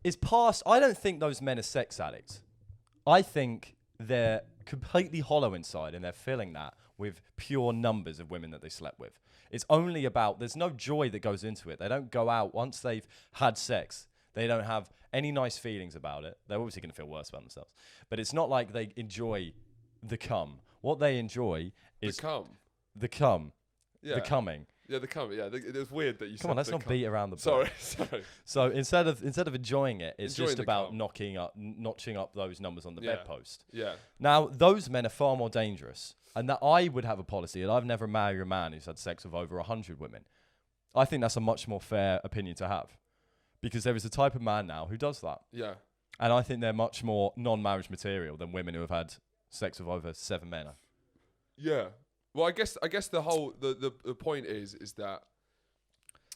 Speaker 3: is past. I don't think those men are sex addicts. I think they're completely hollow inside and they're filling that with pure numbers of women that they slept with. It's only about, there's no joy that goes into it. They don't go out once they've had sex. They don't have any nice feelings about it. They're obviously going to feel worse about themselves. But it's not like they enjoy the cum. What they enjoy is
Speaker 1: The cum.
Speaker 3: the cum.
Speaker 1: Yeah.
Speaker 3: The coming.
Speaker 1: Yeah, the cum. Yeah, it was weird that you said
Speaker 3: Come on, let's
Speaker 1: the
Speaker 3: not
Speaker 1: cum.
Speaker 3: beat around the bush.
Speaker 1: Sorry.
Speaker 3: So instead of enjoying it, it's
Speaker 1: Enjoying
Speaker 3: just
Speaker 1: the
Speaker 3: about
Speaker 1: cum.
Speaker 3: notching up those numbers on the
Speaker 1: Yeah.
Speaker 3: bedpost.
Speaker 1: Yeah.
Speaker 3: Now, those men are far more dangerous. And that I would have a policy, and I've never married a man who's had sex with over 100 women. I think that's a much more fair opinion to have. Because there is a type of man now who does that.
Speaker 1: Yeah.
Speaker 3: And I think they're much more non-marriage material than women who have had sex with over 7 men.
Speaker 1: Yeah. Well, I guess the whole the point is that.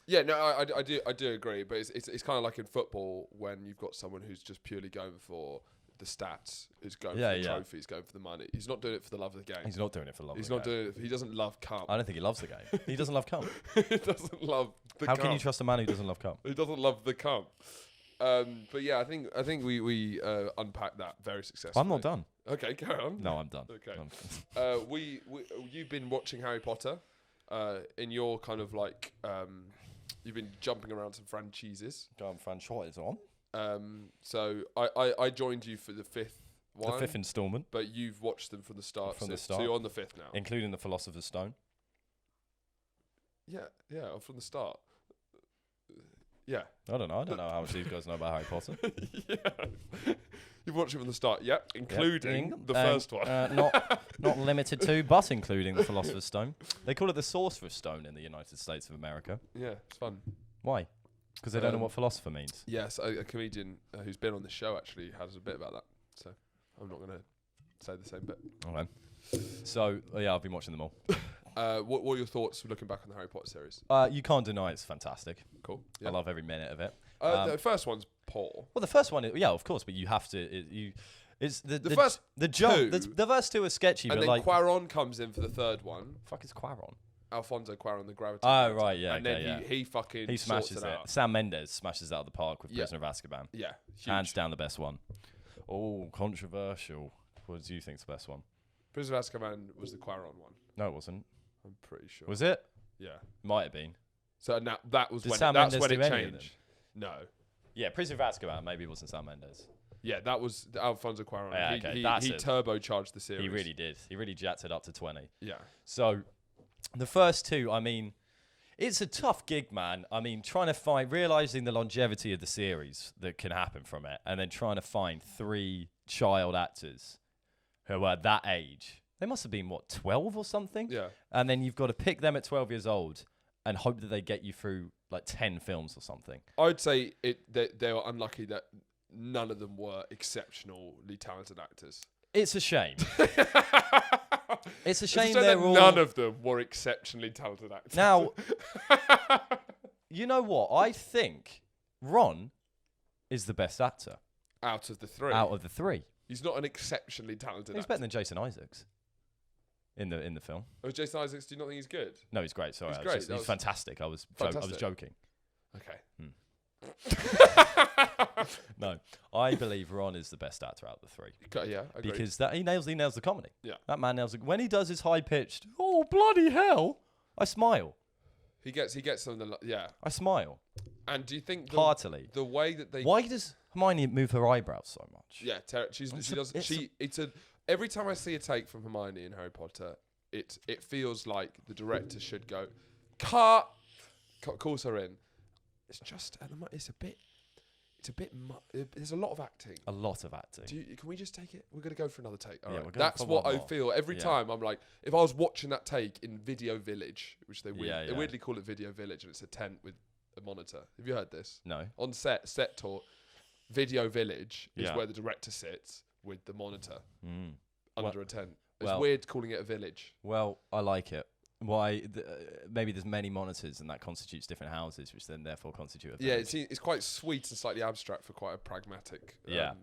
Speaker 1: Yeah, no, I do agree, but it's kind of like in football when you've got someone who's just purely going for the stats, who's going for the trophies, going for the money. He's not doing it for the love of the game.
Speaker 3: He's not doing it for love.
Speaker 1: He's not doing it. He doesn't love cum.
Speaker 3: I don't think he loves the game. He doesn't love cum.
Speaker 1: He doesn't love the
Speaker 3: How
Speaker 1: cum.
Speaker 3: can you trust a man who doesn't love cum?
Speaker 1: He doesn't love the cum. But yeah, I think we unpacked that very successfully.
Speaker 3: I'm not done.
Speaker 1: Okay, carry on.
Speaker 3: No, I'm done.
Speaker 1: Okay. You've been watching Harry Potter. In your kind of like you've been jumping around some franchises.
Speaker 3: Going franchise on.
Speaker 1: So I joined you for the fifth one.
Speaker 3: The fifth instalment,
Speaker 1: But you've watched them from the start.
Speaker 3: From
Speaker 1: so,
Speaker 3: the start.
Speaker 1: So you're on the fifth now.
Speaker 3: including the Philosopher's Stone.
Speaker 1: Yeah, from the start. Yeah.
Speaker 3: I don't know how much these guys know about Harry Potter.
Speaker 1: Yeah. You've watched it from the start, yep, including the
Speaker 3: Um,
Speaker 1: first one.
Speaker 3: Not limited to, but including the Philosopher's Stone. They call it the Sorcerer's Stone in the United States of America.
Speaker 1: Yeah, it's fun.
Speaker 3: Why? Because they don't know what philosopher means.
Speaker 1: Yes, a comedian who's been on the show actually has a bit about that. So I'm not going to say the same bit.
Speaker 3: Okay. So, yeah, I've been watching them all.
Speaker 1: What are your thoughts looking back on the Harry Potter series?
Speaker 3: You can't deny it's fantastic.
Speaker 1: Cool.
Speaker 3: I
Speaker 1: Yeah.
Speaker 3: love every minute of it.
Speaker 1: The first one's poor.
Speaker 3: Well, the first one, yeah, of course, but you have to. It's the
Speaker 1: first
Speaker 3: the jump.
Speaker 1: two-
Speaker 3: The first two are sketchy,
Speaker 1: And
Speaker 3: but
Speaker 1: then
Speaker 3: like,
Speaker 1: Quaron comes in for the third one.
Speaker 3: fuck is Quaron?
Speaker 1: Alfonso Cuarón, the Gravity.
Speaker 3: Oh,
Speaker 1: character.
Speaker 3: right, yeah,
Speaker 1: And
Speaker 3: okay,
Speaker 1: then
Speaker 3: yeah.
Speaker 1: he fucking
Speaker 3: He
Speaker 1: sorts
Speaker 3: smashes
Speaker 1: it
Speaker 3: it.
Speaker 1: out.
Speaker 3: Sam Mendes smashes it out of the park with
Speaker 1: Yeah.
Speaker 3: Prisoner of Azkaban.
Speaker 1: Yeah, huge.
Speaker 3: Hands down the best one. Oh, controversial. What do you think's the best one?
Speaker 1: Prisoner of Azkaban was the Quaron one.
Speaker 3: No, it wasn't.
Speaker 1: I'm pretty sure.
Speaker 3: Was it?
Speaker 1: Yeah.
Speaker 3: Might have been.
Speaker 1: So now that was
Speaker 3: Did
Speaker 1: when
Speaker 3: Sam
Speaker 1: that's
Speaker 3: Mendes
Speaker 1: when
Speaker 3: do
Speaker 1: it
Speaker 3: any of them?
Speaker 1: changed. No.
Speaker 3: Yeah, Prisoner of Azkaban. Maybe it wasn't Sam Mendes.
Speaker 1: Yeah, that was Alfonso Cuarón.
Speaker 3: Yeah,
Speaker 1: he
Speaker 3: okay,
Speaker 1: he,
Speaker 3: that's
Speaker 1: he
Speaker 3: it.
Speaker 1: turbocharged the series.
Speaker 3: He really did. He really jacked it up to 20.
Speaker 1: Yeah.
Speaker 3: So, the first two, I mean, it's a tough gig, man. I mean, trying to find, realizing the longevity of the series that can happen from it, and then trying to find 3 child actors who are that age. They must have been, what, 12 or something?
Speaker 1: Yeah.
Speaker 3: And then you've got to pick them at 12 years old and hope that they get you through like 10 films or something.
Speaker 1: I'd say they were unlucky that none of them were exceptionally talented actors.
Speaker 3: It's a shame. It's a shame
Speaker 1: that
Speaker 3: they're all...
Speaker 1: none of them were exceptionally talented actors.
Speaker 3: Now, you know what? I think Ron is the best actor
Speaker 1: out of the 3.
Speaker 3: out of the 3.
Speaker 1: He's not an exceptionally talented
Speaker 3: He's
Speaker 1: actor.
Speaker 3: better than Jason Isaacs in the film.
Speaker 1: Oh, Jason Isaacs, do you not think he's good?
Speaker 3: No, he's great. Sorry,
Speaker 1: He's
Speaker 3: I was
Speaker 1: great.
Speaker 3: just-
Speaker 1: That
Speaker 3: he's
Speaker 1: was
Speaker 3: fantastic. I was
Speaker 1: fantastic.
Speaker 3: joking.
Speaker 1: Okay.
Speaker 3: No, I believe Ron is the best actor out of the 3
Speaker 1: Yeah, I agree.
Speaker 3: because that he nails the comedy.
Speaker 1: Yeah.
Speaker 3: That man nails it. When he does his high pitched, oh bloody hell, I smile.
Speaker 1: he gets some of the yeah.
Speaker 3: I smile
Speaker 1: And do you think
Speaker 3: heartily.
Speaker 1: the way that they
Speaker 3: Why does Hermione move her eyebrows so much?
Speaker 1: yeah, she does
Speaker 3: it's
Speaker 1: every time I see a take from Hermione in Harry Potter, it feels like the director should go cut calls her in. It's just it's a bit there's a lot of acting.
Speaker 3: A lot of acting.
Speaker 1: Can we just take it? We're gonna go for another take. All
Speaker 3: Yeah,
Speaker 1: right.
Speaker 3: we're going
Speaker 1: That's
Speaker 3: for
Speaker 1: what
Speaker 3: one
Speaker 1: I
Speaker 3: more.
Speaker 1: feel every
Speaker 3: Yeah.
Speaker 1: time. I'm like, if I was watching that take in Video Village, which they
Speaker 3: Yeah,
Speaker 1: they
Speaker 3: yeah.
Speaker 1: weirdly call it Video Village, and it's a tent with a monitor. Have you heard this?
Speaker 3: No.
Speaker 1: On set tour, Video Village is
Speaker 3: Yeah.
Speaker 1: where the director sits with the monitor
Speaker 3: Mm.
Speaker 1: under a tent. It's
Speaker 3: well-
Speaker 1: weird calling it a village.
Speaker 3: Well, I like it. Why? Maybe there's many monitors, and that constitutes different houses, which then therefore constitute a
Speaker 1: Yeah,
Speaker 3: village.
Speaker 1: it's quite sweet and slightly abstract for quite a pragmatic,
Speaker 3: Yeah.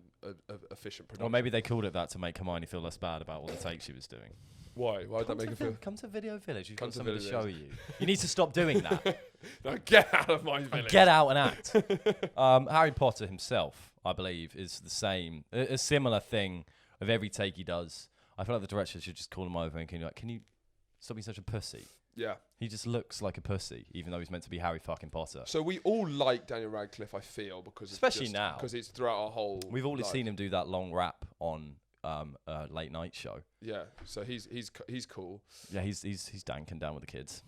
Speaker 1: efficient production.
Speaker 3: Or maybe they called it that to make Hermione feel less bad about all the takes she was doing.
Speaker 1: Why? Why did that make her feel?
Speaker 3: Come to Video Village. You've
Speaker 1: Come
Speaker 3: got
Speaker 1: to
Speaker 3: something to
Speaker 1: Video
Speaker 3: show you. You need to stop doing that.
Speaker 1: No, get out of my village.
Speaker 3: Get out and act. Harry Potter himself, I believe, is the same. A similar thing of every take he does. I feel like the director should just call him over and can you stop being such a pussy?
Speaker 1: Yeah.
Speaker 3: He just looks like a pussy, even though he's meant to be Harry fucking Potter.
Speaker 1: So we all like Daniel Radcliffe, I feel, because
Speaker 3: Especially now.
Speaker 1: because it's throughout our whole.
Speaker 3: We've already
Speaker 1: life.
Speaker 3: seen him do that long rap on a late night show.
Speaker 1: Yeah, so he's cool.
Speaker 3: Yeah, he's danking down with the kids.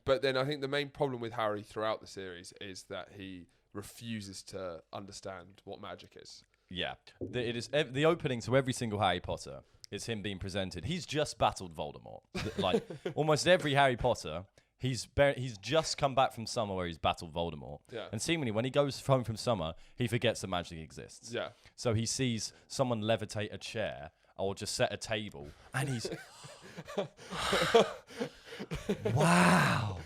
Speaker 1: But then I think the main problem with Harry throughout the series is that he refuses to understand what magic is.
Speaker 3: Yeah, it is the opening to every single Harry Potter. It's him being presented. He's just battled Voldemort. Like almost every Harry Potter, he's just come back from summer where he's battled Voldemort.
Speaker 1: Yeah.
Speaker 3: And seemingly when he goes home from summer, he forgets that magic exists.
Speaker 1: Yeah.
Speaker 3: So he sees someone levitate a chair or just set a table, and he's, wow,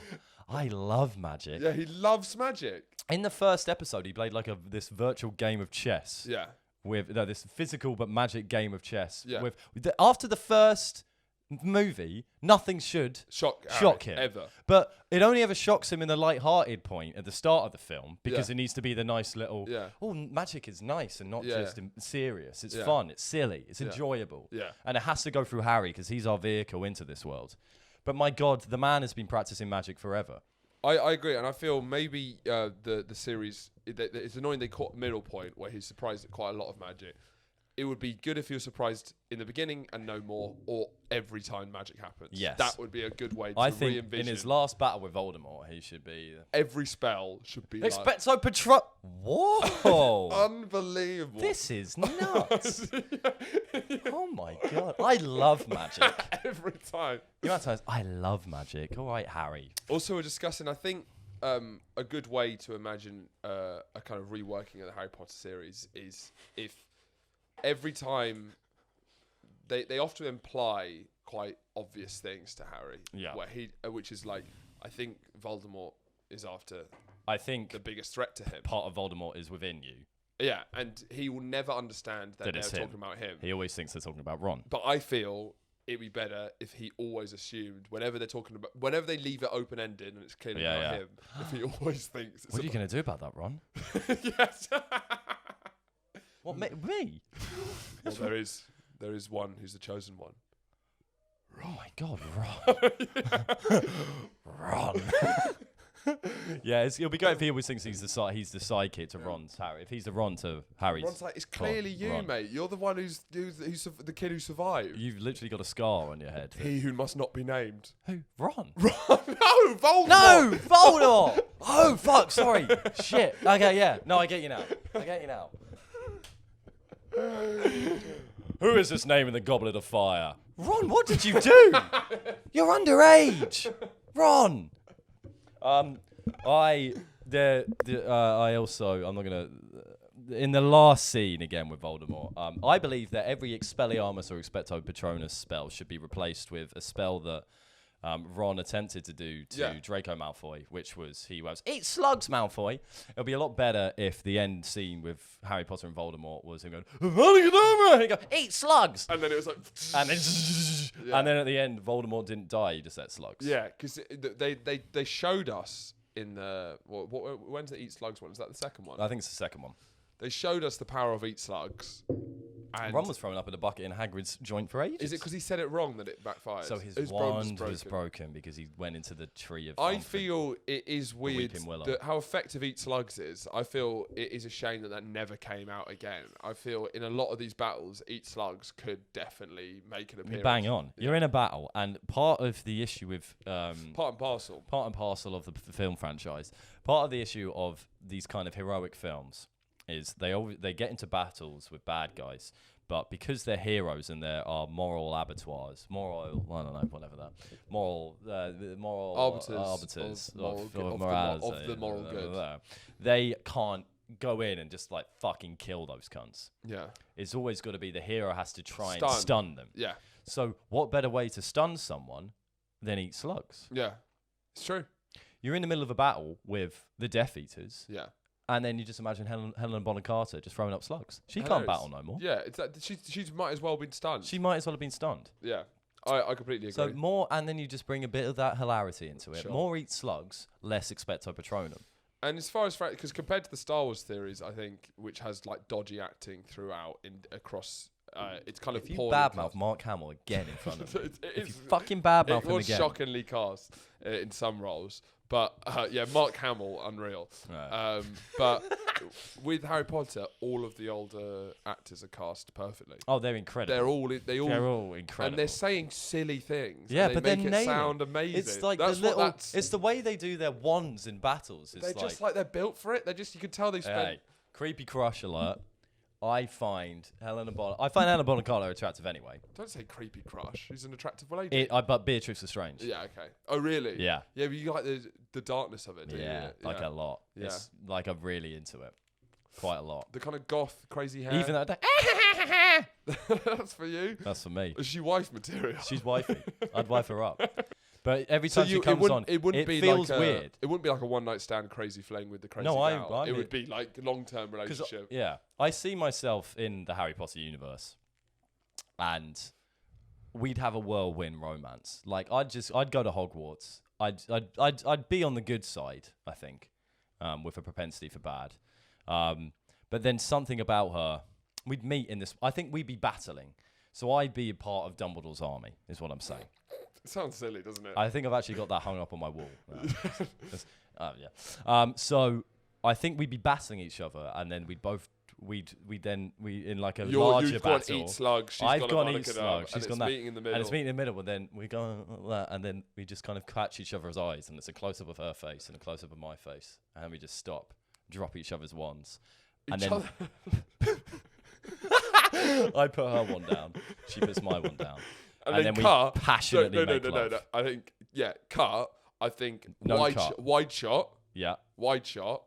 Speaker 3: I love magic.
Speaker 1: Yeah, he loves magic.
Speaker 3: In the first episode, he played like this virtual game of chess.
Speaker 1: Yeah.
Speaker 3: With this physical but magic game of chess.
Speaker 1: Yeah.
Speaker 3: After the first movie, nothing should
Speaker 1: Shock
Speaker 3: him
Speaker 1: ever.
Speaker 3: But it only ever shocks him in the light-hearted point at the start of the film because
Speaker 1: Yeah.
Speaker 3: it needs to be the nice little.
Speaker 1: Yeah.
Speaker 3: Oh, magic is nice and not
Speaker 1: Yeah.
Speaker 3: just serious. It's
Speaker 1: Yeah.
Speaker 3: fun. It's silly. It's
Speaker 1: Yeah.
Speaker 3: enjoyable.
Speaker 1: Yeah.
Speaker 3: And it has to go through Harry because he's our vehicle into this world. But my God, the man has been practicing magic forever.
Speaker 1: I agree, and I feel maybe the series it's annoying they caught middle point where he's surprised at quite a lot of magic. It would be good if he was surprised in the beginning and no more, or every time magic happens.
Speaker 3: Yes.
Speaker 1: That would be a good way to
Speaker 3: I think
Speaker 1: re-envision.
Speaker 3: in his last battle with Voldemort, he should be.
Speaker 1: Every spell should be like
Speaker 3: Expecto Patron. Whoa!
Speaker 1: unbelievable.
Speaker 3: This is nuts. Oh my God. I love magic.
Speaker 1: every time.
Speaker 3: The amount of times I love magic. All right, Harry.
Speaker 1: Also, we're discussing, I think, a good way to imagine a kind of reworking of the Harry Potter series is if every time they often imply quite obvious things to Harry.
Speaker 3: Yeah.
Speaker 1: Where which is like, I think Voldemort is after
Speaker 3: I think
Speaker 1: the biggest threat to him.
Speaker 3: part of Voldemort is within you.
Speaker 1: Yeah, and he will never understand that they're
Speaker 3: it's him.
Speaker 1: talking about him.
Speaker 3: He always thinks they're talking about Ron.
Speaker 1: But I feel it'd be better if he always assumed whenever they leave it open ended and it's clearly about him. If he always thinks. It's
Speaker 3: What are you going to do about that, Ron?
Speaker 1: Yes.
Speaker 3: What, me?
Speaker 1: Well, there is one who's the chosen one.
Speaker 3: Oh my God, Ron. Ron. Yeah, it'll be great if he always thinks he's the sidekick to Ron's Harry. If he's the Ron to Harry's.
Speaker 1: Ron's like, it's clearly you,
Speaker 3: Ron.
Speaker 1: mate. You're the one who's the kid who survived.
Speaker 3: You've literally got a scar on your head.
Speaker 1: He who must not be named.
Speaker 3: Who? Ron?
Speaker 1: No, Voldemort.
Speaker 3: No, Voldemort. Oh fuck, sorry. Shit. Okay, yeah. No, I get you now. Who is this name in the Goblet of Fire? Ron, what did you do? You're underage. Ron. I also, I'm not gonna. In the last scene again with Voldemort, I believe that every Expelliarmus or Expecto Patronus spell should be replaced with a spell that Ron attempted to do to Draco Malfoy, which was he was eat slugs, Malfoy. It'll be a lot better if the end scene with Harry Potter and Voldemort was him going, and he go, eat slugs,
Speaker 1: And then it was like,
Speaker 3: and then at the end Voldemort didn't die; he just ate slugs.
Speaker 1: yeah, because they showed us in the when's the Eat Slugs one? Is that the second one?
Speaker 3: I think it's the second one.
Speaker 1: They showed us the power of Eat Slugs. And
Speaker 3: Ron was thrown up in a bucket in Hagrid's joint for ages.
Speaker 1: is it because he said it wrong that it backfired?
Speaker 3: So his wand was broken because he went into the tree of.
Speaker 1: I feel it is weird
Speaker 3: Weeping Willow.
Speaker 1: that how effective Eat Slugs is. I feel it is a shame that never came out again. I feel in a lot of these battles, Eat Slugs could definitely make an appearance.
Speaker 3: Bang on. You're in a battle, and part of the issue with
Speaker 1: Part and parcel.
Speaker 3: part and parcel of the film franchise, part of the issue of these kind of heroic films is they get into battles with bad guys, but because they're heroes and there are moral abattoirs, moral arbiters
Speaker 1: of the moral good.
Speaker 3: They can't go in and just like fucking kill those cunts.
Speaker 1: Yeah.
Speaker 3: It's always got to be the hero has to try and
Speaker 1: Stun.
Speaker 3: stun them.
Speaker 1: Yeah.
Speaker 3: So what better way to stun someone than eat slugs?
Speaker 1: Yeah. It's true.
Speaker 3: You're in the middle of a battle with the Death Eaters,
Speaker 1: Yeah.
Speaker 3: and then you just imagine Helena Bonham Carter just throwing up slugs. She can't
Speaker 1: Hilarious.
Speaker 3: battle no more.
Speaker 1: Yeah. It's that she might as well been stunned.
Speaker 3: She might as well have been stunned.
Speaker 1: Yeah. I completely agree.
Speaker 3: So more, and then you just bring a bit of that hilarity into it.
Speaker 1: Sure.
Speaker 3: More eat slugs, less Expecto Patronum.
Speaker 1: And as far as because compared to the Star Wars series, I think which has like dodgy acting throughout across, it's kind
Speaker 3: If
Speaker 1: of
Speaker 3: you
Speaker 1: poorly
Speaker 3: badmouth
Speaker 1: cast.
Speaker 3: Mark Hamill again in front of me,
Speaker 1: It
Speaker 3: if you
Speaker 1: is-
Speaker 3: fucking badmouth
Speaker 1: It
Speaker 3: him
Speaker 1: was
Speaker 3: again,
Speaker 1: shockingly cast in some roles, but yeah, Mark Hamill, unreal.
Speaker 3: Right.
Speaker 1: But with Harry Potter, all of the older actors are cast perfectly.
Speaker 3: oh, they're incredible.
Speaker 1: They're all
Speaker 3: incredible.
Speaker 1: and they're saying silly things.
Speaker 3: Yeah,
Speaker 1: and
Speaker 3: but
Speaker 1: they
Speaker 3: they're
Speaker 1: make it
Speaker 3: nailing.
Speaker 1: sound amazing.
Speaker 3: It's like
Speaker 1: that's
Speaker 3: the little.
Speaker 1: What
Speaker 3: It's the way they do their wands in battles. It's
Speaker 1: they're
Speaker 3: like,
Speaker 1: just like they're built for it. They're just you can tell they spent.
Speaker 3: hey, creepy crush alert. I find Helena Bonham Carter attractive anyway.
Speaker 1: Don't say creepy crush. She's an attractive lady.
Speaker 3: But Beatrix Lestrange.
Speaker 1: Yeah. Okay. Oh really?
Speaker 3: Yeah.
Speaker 1: Yeah, but you like the darkness of it. Do
Speaker 3: Yeah,
Speaker 1: you?
Speaker 3: like a lot.
Speaker 1: Yeah.
Speaker 3: It's like I'm really into it. Quite a lot.
Speaker 1: The kind of goth, crazy hair.
Speaker 3: Even though
Speaker 1: That's for you.
Speaker 3: that's for me.
Speaker 1: Is she wife material?
Speaker 3: She's wifey. I'd wife her up. But every
Speaker 1: So
Speaker 3: time she
Speaker 1: it
Speaker 3: comes on,
Speaker 1: wouldn't be
Speaker 3: feels
Speaker 1: like
Speaker 3: weird.
Speaker 1: It wouldn't be like a one night stand crazy fling with the crazy
Speaker 3: No,
Speaker 1: gal.
Speaker 3: I'm
Speaker 1: it
Speaker 3: it-
Speaker 1: would be like long term
Speaker 3: 'Cause,
Speaker 1: relationship.
Speaker 3: yeah, I see myself in the Harry Potter universe, and we'd have a whirlwind romance. Like I'd go to Hogwarts. I'd be on the good side, I think, with a propensity for bad. But then something about her, we'd meet in this. I think we'd be battling. So I'd be a part of Dumbledore's army, is what I'm saying.
Speaker 1: It sounds silly, doesn't it?
Speaker 3: I think I've actually got that hung up on my wall. Yeah. So I think we'd be battling each other, and then we in like a larger
Speaker 1: You've gone
Speaker 3: battle.
Speaker 1: eat slug. She's
Speaker 3: I've
Speaker 1: gone
Speaker 3: gone
Speaker 1: to
Speaker 3: eat
Speaker 1: Monica
Speaker 3: slug.
Speaker 1: Dove,
Speaker 3: She's
Speaker 1: and it's
Speaker 3: gone that.
Speaker 1: meeting in the middle.
Speaker 3: And it's meeting in the middle, and then we go like that, and then we just kind of catch each other's eyes, and it's a close up of her face and a close up of my face, and then we just stop, drop each other's wands, and
Speaker 1: Each
Speaker 3: then
Speaker 1: other-
Speaker 3: I put her one down, she puts my one down, and then we
Speaker 1: cut.
Speaker 3: passionately make
Speaker 1: No.
Speaker 3: love.
Speaker 1: I think cut. I think
Speaker 3: No
Speaker 1: wide
Speaker 3: cut.
Speaker 1: wide shot.
Speaker 3: Yeah.
Speaker 1: Wide shot.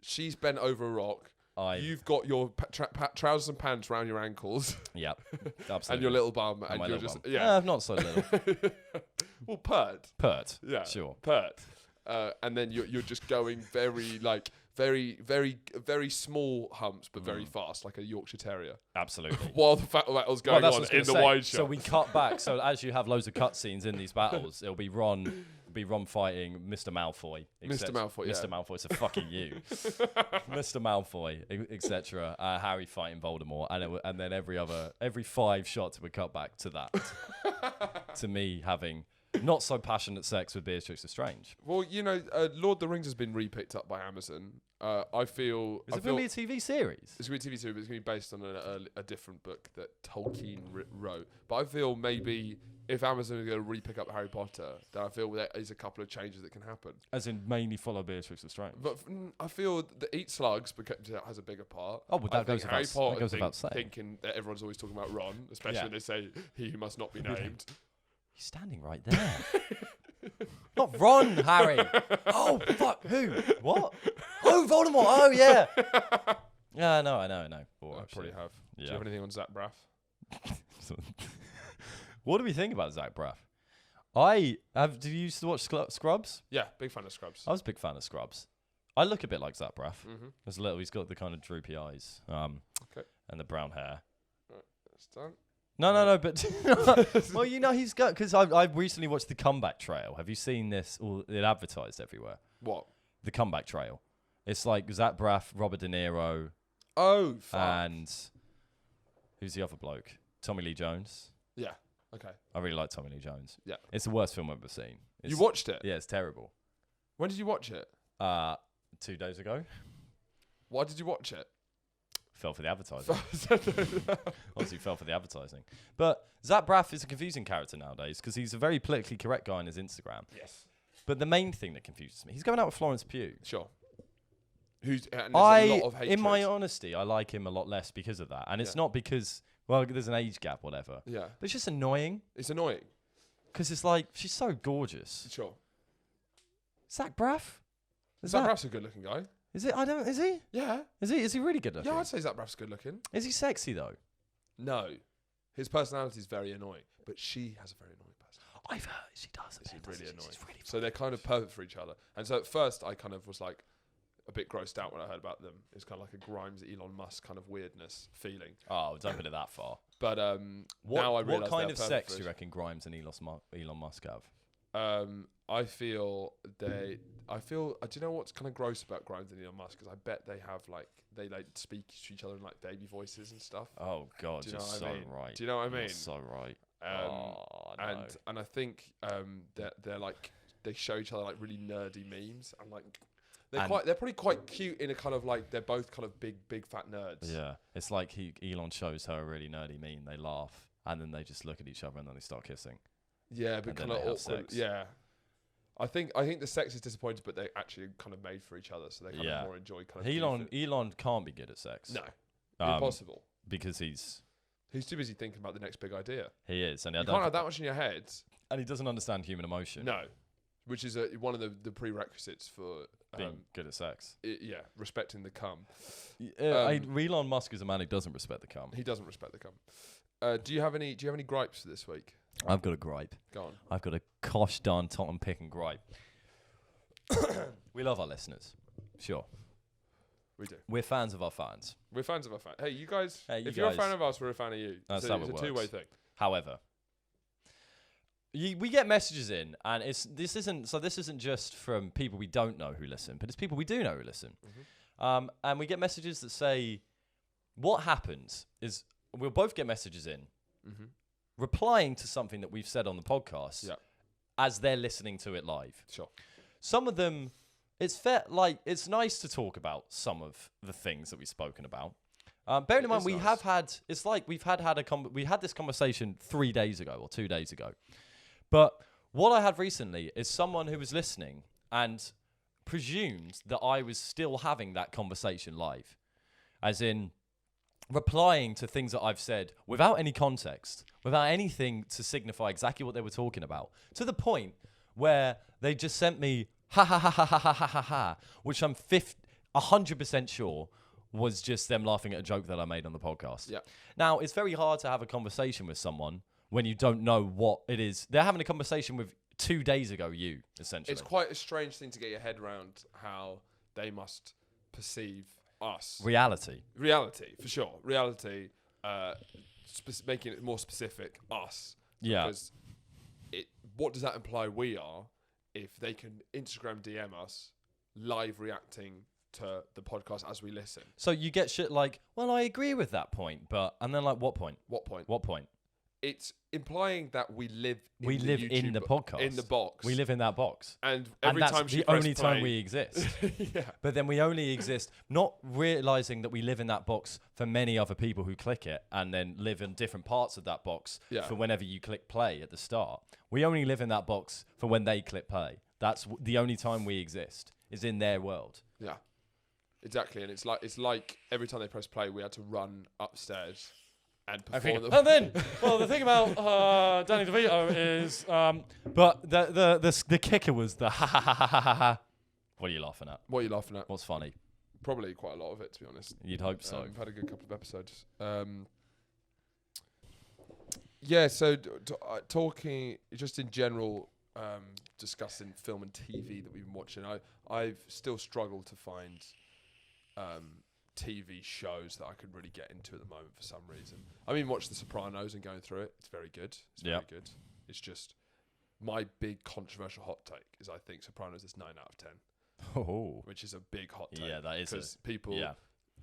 Speaker 1: She's bent over a rock. you've got your trousers and pants around your ankles
Speaker 3: Yep, absolutely.
Speaker 1: and your little bum,
Speaker 3: And
Speaker 1: and
Speaker 3: my
Speaker 1: you're
Speaker 3: little
Speaker 1: just
Speaker 3: bum. Not so little.
Speaker 1: well, pert.
Speaker 3: Pert.
Speaker 1: Yeah,
Speaker 3: Sure.
Speaker 1: pert. And then you're just going very like very small humps, but very fast, like a Yorkshire Terrier.
Speaker 3: Absolutely.
Speaker 1: While the battle's
Speaker 3: Well,
Speaker 1: going
Speaker 3: that's
Speaker 1: on
Speaker 3: what I
Speaker 1: in
Speaker 3: was
Speaker 1: the
Speaker 3: gonna say.
Speaker 1: wide shot.
Speaker 3: So we cut back. So as you have loads of cutscenes in these battles, it'll be Ron fighting Mr. Malfoy.
Speaker 1: Mr. Malfoy,
Speaker 3: Mr.
Speaker 1: yeah.
Speaker 3: Malfoy, so fucking you. Mr. Malfoy, etc. Harry fighting Voldemort, and then every 5 shots we cut back to that. To me having not so passionate sex with Beatrix Lestrange.
Speaker 1: Well, Lord of the Rings has been re-picked up by Amazon. I feel...
Speaker 3: Is it going to be a TV series?
Speaker 1: It's going to be a TV series, but it's going to be based on a different book that Tolkien wrote. But I feel maybe if Amazon is going to re-pick up Harry Potter, then I feel there is a couple of changes that can happen.
Speaker 3: As in mainly follow Beatrix Lestrange.
Speaker 1: But I feel that Eat Slugs has a bigger part.
Speaker 3: Oh, well,
Speaker 1: I
Speaker 3: that goes
Speaker 1: think Harry
Speaker 3: without-
Speaker 1: Potter
Speaker 3: that goes without saying.
Speaker 1: thinking that everyone's always talking about Ron, especially
Speaker 3: Yeah.
Speaker 1: when they say he who must not be named.
Speaker 3: He's standing right there. Not Ron, Harry. Oh, fuck, who? What? Oh, Voldemort. Oh, yeah. Yeah, I know. Oh,
Speaker 1: I probably have. Do you
Speaker 3: Yeah.
Speaker 1: have anything on Zach Braff?
Speaker 3: What do we think about Zach Braff? Did you used to watch Scrubs?
Speaker 1: Yeah, big fan of Scrubs.
Speaker 3: I was a big fan of Scrubs. I look a bit like Zach Braff.
Speaker 1: Mm-hmm.
Speaker 3: There's a little. He's got the kind of droopy eyes,
Speaker 1: Okay.
Speaker 3: and the brown hair.
Speaker 1: That's done.
Speaker 3: No, but well, he's got because I recently watched the Comeback Trail. Have you seen this? Or it advertised everywhere.
Speaker 1: What?
Speaker 3: The Comeback Trail. It's like Zach Braff, Robert De Niro,
Speaker 1: Oh, fuck.
Speaker 3: and who's the other bloke? Tommy Lee Jones.
Speaker 1: Yeah. Okay.
Speaker 3: I really like Tommy Lee Jones.
Speaker 1: Yeah.
Speaker 3: It's the worst film I've ever seen.
Speaker 1: You watched it?
Speaker 3: Yeah, it's terrible.
Speaker 1: When did you watch it?
Speaker 3: 2 days ago.
Speaker 1: Why did you watch it?
Speaker 3: Fell for the advertising. Obviously fell for the advertising. But Zach Braff is a confusing character nowadays because he's a very politically correct guy on his Instagram.
Speaker 1: Yes.
Speaker 3: But the main thing that confuses me, he's going out with Florence Pugh.
Speaker 1: Sure. And there's a lot of hatred.
Speaker 3: In my honesty, I like him a lot less because of that. And it's not because, well, there's an age gap, whatever.
Speaker 1: Yeah.
Speaker 3: But it's just annoying
Speaker 1: It's annoying.
Speaker 3: because it's like, she's so gorgeous.
Speaker 1: Sure.
Speaker 3: Zach Braff?
Speaker 1: Zach Braff's a good looking guy.
Speaker 3: Is he?
Speaker 1: Yeah.
Speaker 3: Is he really good looking?
Speaker 1: Yeah, I'd say Zach Braff's good looking.
Speaker 3: Is he sexy though?
Speaker 1: No. His personality is very annoying, but she has a very annoying personality.
Speaker 3: I've heard she does.
Speaker 1: She's really annoying.
Speaker 3: She's really
Speaker 1: So they're kind of perfect for each other. And so at first I kind of was like a bit grossed out when I heard about them. It's kind of like a Grimes, Elon Musk kind of weirdness feeling.
Speaker 3: Oh, don't put it that far.
Speaker 1: But now I realise
Speaker 3: what kind
Speaker 1: they're
Speaker 3: of
Speaker 1: perfect
Speaker 3: sex
Speaker 1: for
Speaker 3: do you
Speaker 1: each-
Speaker 3: reckon Grimes and Elon Musk have?
Speaker 1: I feel do you know what's kind of gross about Grimes and Elon Musk? Because I bet they have they speak to each other in like baby voices and stuff.
Speaker 3: Oh God,
Speaker 1: Do you
Speaker 3: you're
Speaker 1: know what
Speaker 3: so
Speaker 1: I mean?
Speaker 3: right.
Speaker 1: Do you know what I
Speaker 3: You're
Speaker 1: mean?
Speaker 3: so right.
Speaker 1: And I think that they're like they show each other like really nerdy memes and like they're probably quite cute in a kind of like they're both kind of big fat nerds.
Speaker 3: Yeah, it's like Elon shows her a really nerdy meme. They laugh and then they just look at each other and then they start kissing.
Speaker 1: Yeah, but
Speaker 3: And then
Speaker 1: kind of
Speaker 3: they have
Speaker 1: awkward.
Speaker 3: sex.
Speaker 1: Yeah. I think the sex is disappointed, but they're actually kind of made for each other, so they kind of more enjoy kind of.
Speaker 3: Elon can't be good at sex.
Speaker 1: No,
Speaker 3: Um,
Speaker 1: impossible.
Speaker 3: Because he's
Speaker 1: too busy thinking about the next big idea.
Speaker 3: he is, and
Speaker 1: You can't have that much in your head.
Speaker 3: and he doesn't understand human emotion.
Speaker 1: No, which is one of the prerequisites for
Speaker 3: Being good at sex.
Speaker 1: respecting the cum.
Speaker 3: Elon Musk is a man who doesn't respect the cum.
Speaker 1: He doesn't respect the cum. Do you have any gripes for this week?
Speaker 3: I've got a gripe.
Speaker 1: Go on.
Speaker 3: I've got a gosh darn Tottenham picking gripe. We love our listeners. Sure.
Speaker 1: We do.
Speaker 3: We're fans of our fans.
Speaker 1: We're fans of our fans. Hey, you guys.
Speaker 3: Hey, you
Speaker 1: if you're a
Speaker 3: guys.
Speaker 1: fan of us, we're a fan of you.
Speaker 3: That's
Speaker 1: So
Speaker 3: how
Speaker 1: it's
Speaker 3: it
Speaker 1: a two-way
Speaker 3: works.
Speaker 1: thing.
Speaker 3: However, we get messages in, and this isn't just from people we don't know who listen, but it's people we do know who listen.
Speaker 1: Mm-hmm.
Speaker 3: And we get messages that say, what happens is we'll both get messages in,
Speaker 1: Mm-hmm.
Speaker 3: replying to something that we've said on the podcast
Speaker 1: Yeah.
Speaker 3: as they're listening to it live.
Speaker 1: Sure.
Speaker 3: Some of them, it's nice to talk about some of the things that we've spoken about. Bearing in mind,
Speaker 1: is
Speaker 3: we
Speaker 1: nice.
Speaker 3: have had, it's like we had this conversation 3 days ago or 2 days ago. But what I had recently is someone who was listening and presumed that I was still having that conversation live. As in, replying to things that I've said without any context, without anything to signify exactly what they were talking about, to the point where they just sent me ha ha ha ha ha ha ha ha, which I'm 100% sure was just them laughing at a joke that I made on the podcast.
Speaker 1: Yeah.
Speaker 3: Now, it's very hard to have a conversation with someone when you don't know what it is. They're having a conversation with 2 days ago, you, essentially.
Speaker 1: It's quite a strange thing to get your head around how they must perceive us.
Speaker 3: Reality.
Speaker 1: Reality, for sure. Reality, making it more specific, us.
Speaker 3: Yeah.
Speaker 1: Because what does that imply we are if they can Instagram DM us live reacting to the podcast as we listen?
Speaker 3: So you get shit like, well, I agree with that point, but... And then like, what point?
Speaker 1: What point?
Speaker 3: What point?
Speaker 1: It's implying that we live in
Speaker 3: We
Speaker 1: the
Speaker 3: live
Speaker 1: YouTube
Speaker 3: in the podcast.
Speaker 1: In the box.
Speaker 3: We live in that box.
Speaker 1: And
Speaker 3: And
Speaker 1: every
Speaker 3: that's
Speaker 1: time she
Speaker 3: the
Speaker 1: press
Speaker 3: only time
Speaker 1: play-
Speaker 3: we exist.
Speaker 1: yeah.
Speaker 3: But then we only exist not realizing that we live in that box for many other people who click it and then live in different parts of that box
Speaker 1: Yeah.
Speaker 3: for whenever you click play at the start. We only live in that box for when they click play. That's the only time we exist is in their world.
Speaker 1: Yeah, exactly. And it's like every time they press play, we had to run upstairs and perform.
Speaker 3: And then, well, the thing about Danny DeVito is, but the kicker was the ha ha ha ha ha ha. What are you laughing at?
Speaker 1: What are you laughing at?
Speaker 3: What's funny?
Speaker 1: Probably quite a lot of it, to be honest.
Speaker 3: You'd hope so.
Speaker 1: We've had a good couple of episodes. Yeah, so talking just in general, discussing film and TV that we've been watching, I've still struggled to find TV shows that I could really get into at the moment for some reason. I mean, watch The Sopranos and going through it. It's very good. It's very good. It's just my big controversial hot take is I think Sopranos is 9 out of 10,
Speaker 3: Oh,
Speaker 1: which is a big hot take.
Speaker 3: yeah, that is
Speaker 1: because people.
Speaker 3: yeah.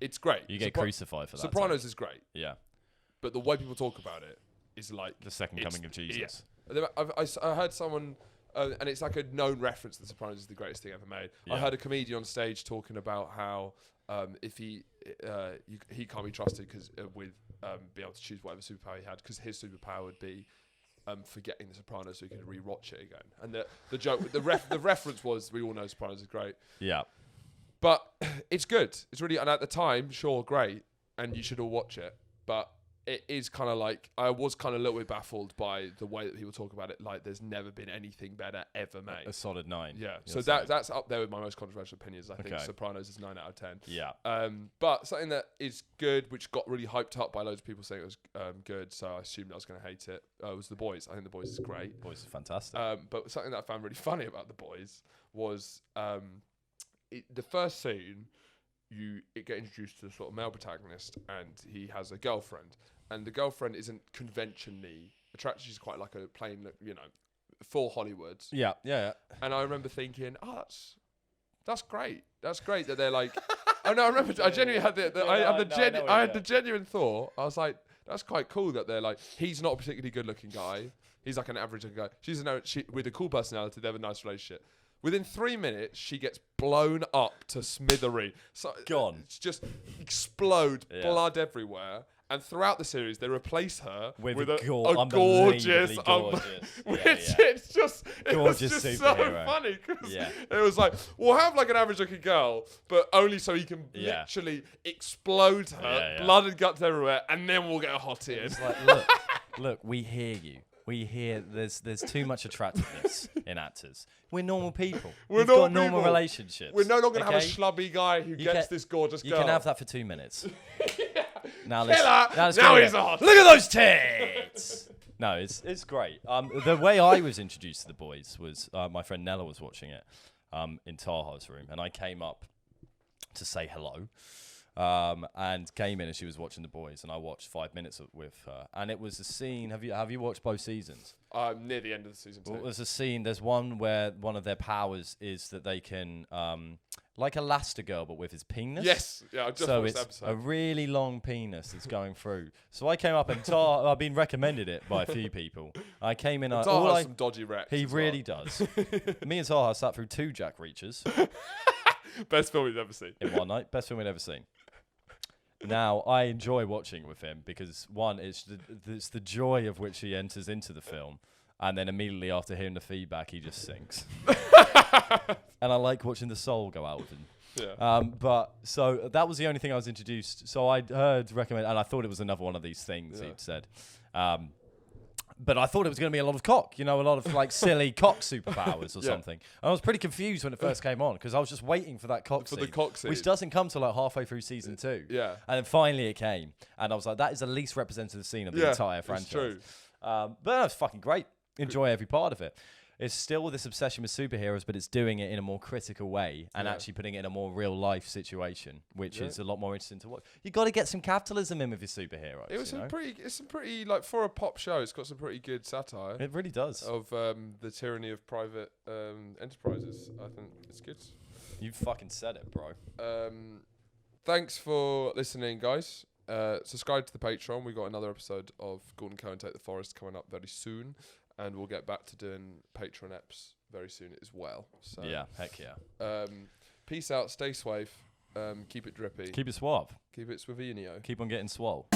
Speaker 1: It's great.
Speaker 3: You get crucified for that.
Speaker 1: Sopranos is great,
Speaker 3: Yeah,
Speaker 1: but the way people talk about it is like
Speaker 3: the second coming of Jesus.
Speaker 1: Yeah. I heard someone, and it's like a known reference that Sopranos is the greatest thing ever made.
Speaker 3: Yeah.
Speaker 1: I heard a comedian on stage talking about how if he can't be trusted because with being able to choose whatever superpower he had, because his superpower would be forgetting The Sopranos so he could rewatch it again. And the joke, the reference was, we all know Sopranos is great,
Speaker 3: Yeah.
Speaker 1: but it's good. It's really, and at the time, sure, great, and you should all watch it. But it is kind of like, I was kind of a little bit baffled by the way that people talk about it. Like, there's never been anything better ever made.
Speaker 3: A solid 9.
Speaker 1: Yeah,
Speaker 3: you're
Speaker 1: so
Speaker 3: saying.
Speaker 1: that's up there with my most controversial opinions. I think
Speaker 3: Okay.
Speaker 1: Sopranos is 9 out of 10.
Speaker 3: Yeah.
Speaker 1: But something that is good, which got really hyped up by loads of people saying it was good, so I assumed I was going to hate it, was The Boys. I think The Boys is great.
Speaker 3: Boys are fantastic.
Speaker 1: But something that I found really funny about The Boys was the first scene, you get introduced to the sort of male protagonist, and he has a girlfriend, and the girlfriend isn't conventionally attractive. She's quite like a plain, for Hollywood.
Speaker 3: yeah.
Speaker 1: And I remember thinking, oh, that's great. That's great that they're like. Oh no, I remember. I genuinely had the genuine thought. I was like, that's quite cool that they're like. He's not a particularly good-looking guy. He's like an average guy. She's with a cool personality. They have a nice relationship. Within 3 minutes, she gets blown up to smithereen. So
Speaker 3: Gone.
Speaker 1: It's just explode,
Speaker 3: Yeah.
Speaker 1: blood everywhere. And throughout the series, they replace her
Speaker 3: With
Speaker 1: with
Speaker 3: a
Speaker 1: a
Speaker 3: gorgeous.
Speaker 1: which
Speaker 3: Yeah.
Speaker 1: it's just it was
Speaker 3: Gorgeous
Speaker 1: just
Speaker 3: superhero.
Speaker 1: so funny because
Speaker 3: Yeah.
Speaker 1: it was like, we'll have like an average looking girl, but only so he can
Speaker 3: Yeah.
Speaker 1: literally explode her,
Speaker 3: Yeah, yeah.
Speaker 1: blood and guts everywhere, and then we'll get a hottie in.
Speaker 3: It's like, look, we hear you. We hear there's too much attractiveness in actors. We're normal people. We've
Speaker 1: normal
Speaker 3: got normal
Speaker 1: people.
Speaker 3: relationships.
Speaker 1: We're no longer going to have a
Speaker 3: okay?
Speaker 1: schlubby guy who gets
Speaker 3: can-
Speaker 1: this gorgeous
Speaker 3: You
Speaker 1: girl.
Speaker 3: can have that for 2 minutes. Now
Speaker 1: Killer!
Speaker 3: let's
Speaker 1: Now
Speaker 3: go
Speaker 1: he's
Speaker 3: there.
Speaker 1: a hottie.
Speaker 3: Look at those tits. No, it's great. The way I was introduced to The Boys was my friend Nella was watching it in Taha's room, and I came up to say hello. And came in and she was watching The Boys, and I watched 5 minutes with her, and it was a scene. Have you watched both seasons?
Speaker 1: Near the end of the season 2.
Speaker 3: Well, there's a scene. There's one where one of their powers is that they can, like Elastigirl, but with his penis.
Speaker 1: Yes, yeah, I just
Speaker 3: So
Speaker 1: watched the
Speaker 3: it's a
Speaker 1: episode.
Speaker 3: really long penis that's going through. So I came up and I've been recommended it by a few people. I came in.
Speaker 1: Taha has some dodgy wrecks.
Speaker 3: He
Speaker 1: as
Speaker 3: really does. Me and Taha sat through 2 Jack Reachers
Speaker 1: well. Best film we've ever seen.
Speaker 3: in one night. Best film we'd ever seen. Now, I enjoy watching with him because, one, it's the joy of which he enters into the film. And then immediately after hearing the feedback, he just sinks. And I like watching the soul go out with him.
Speaker 1: Yeah.
Speaker 3: But so that was the only thing I was introduced. So I'd heard recommend, and I thought it was another one of these things
Speaker 1: Yeah.
Speaker 3: he'd said. But I thought it was going to be a lot of cock, a lot of like silly cock superpowers or
Speaker 1: Yeah.
Speaker 3: something. And I was pretty confused when it first came on because I was just waiting for that cock
Speaker 1: For
Speaker 3: scene,
Speaker 1: the cock scene.
Speaker 3: which doesn't come till like halfway through season 2.
Speaker 1: Yeah.
Speaker 3: And then finally it came, and I was like, that is the least representative scene of the entire franchise.
Speaker 1: It's true.
Speaker 3: But no, it's fucking great. Enjoy every part of it. It's still this obsession with superheroes, but it's doing it in a more critical way and actually putting it in a more real life situation, which is a lot more interesting to watch. You got to get some capitalism in with your superheroes.
Speaker 1: It was some pretty like for a pop show. It's got some pretty good satire
Speaker 3: It really does.
Speaker 1: of the tyranny of private enterprises. I think it's good.
Speaker 3: You fucking said it, bro.
Speaker 1: Thanks for listening, guys. Subscribe to the Patreon. We got another episode of Gordon Cohen Take the Forest coming up very soon, and we'll get back to doing Patreon eps very soon as well. So
Speaker 3: Yeah, heck yeah.
Speaker 1: Peace out. Stay safe. Keep it drippy.
Speaker 3: Keep it suave.
Speaker 1: Keep it Swavinio.
Speaker 3: Keep on getting swole.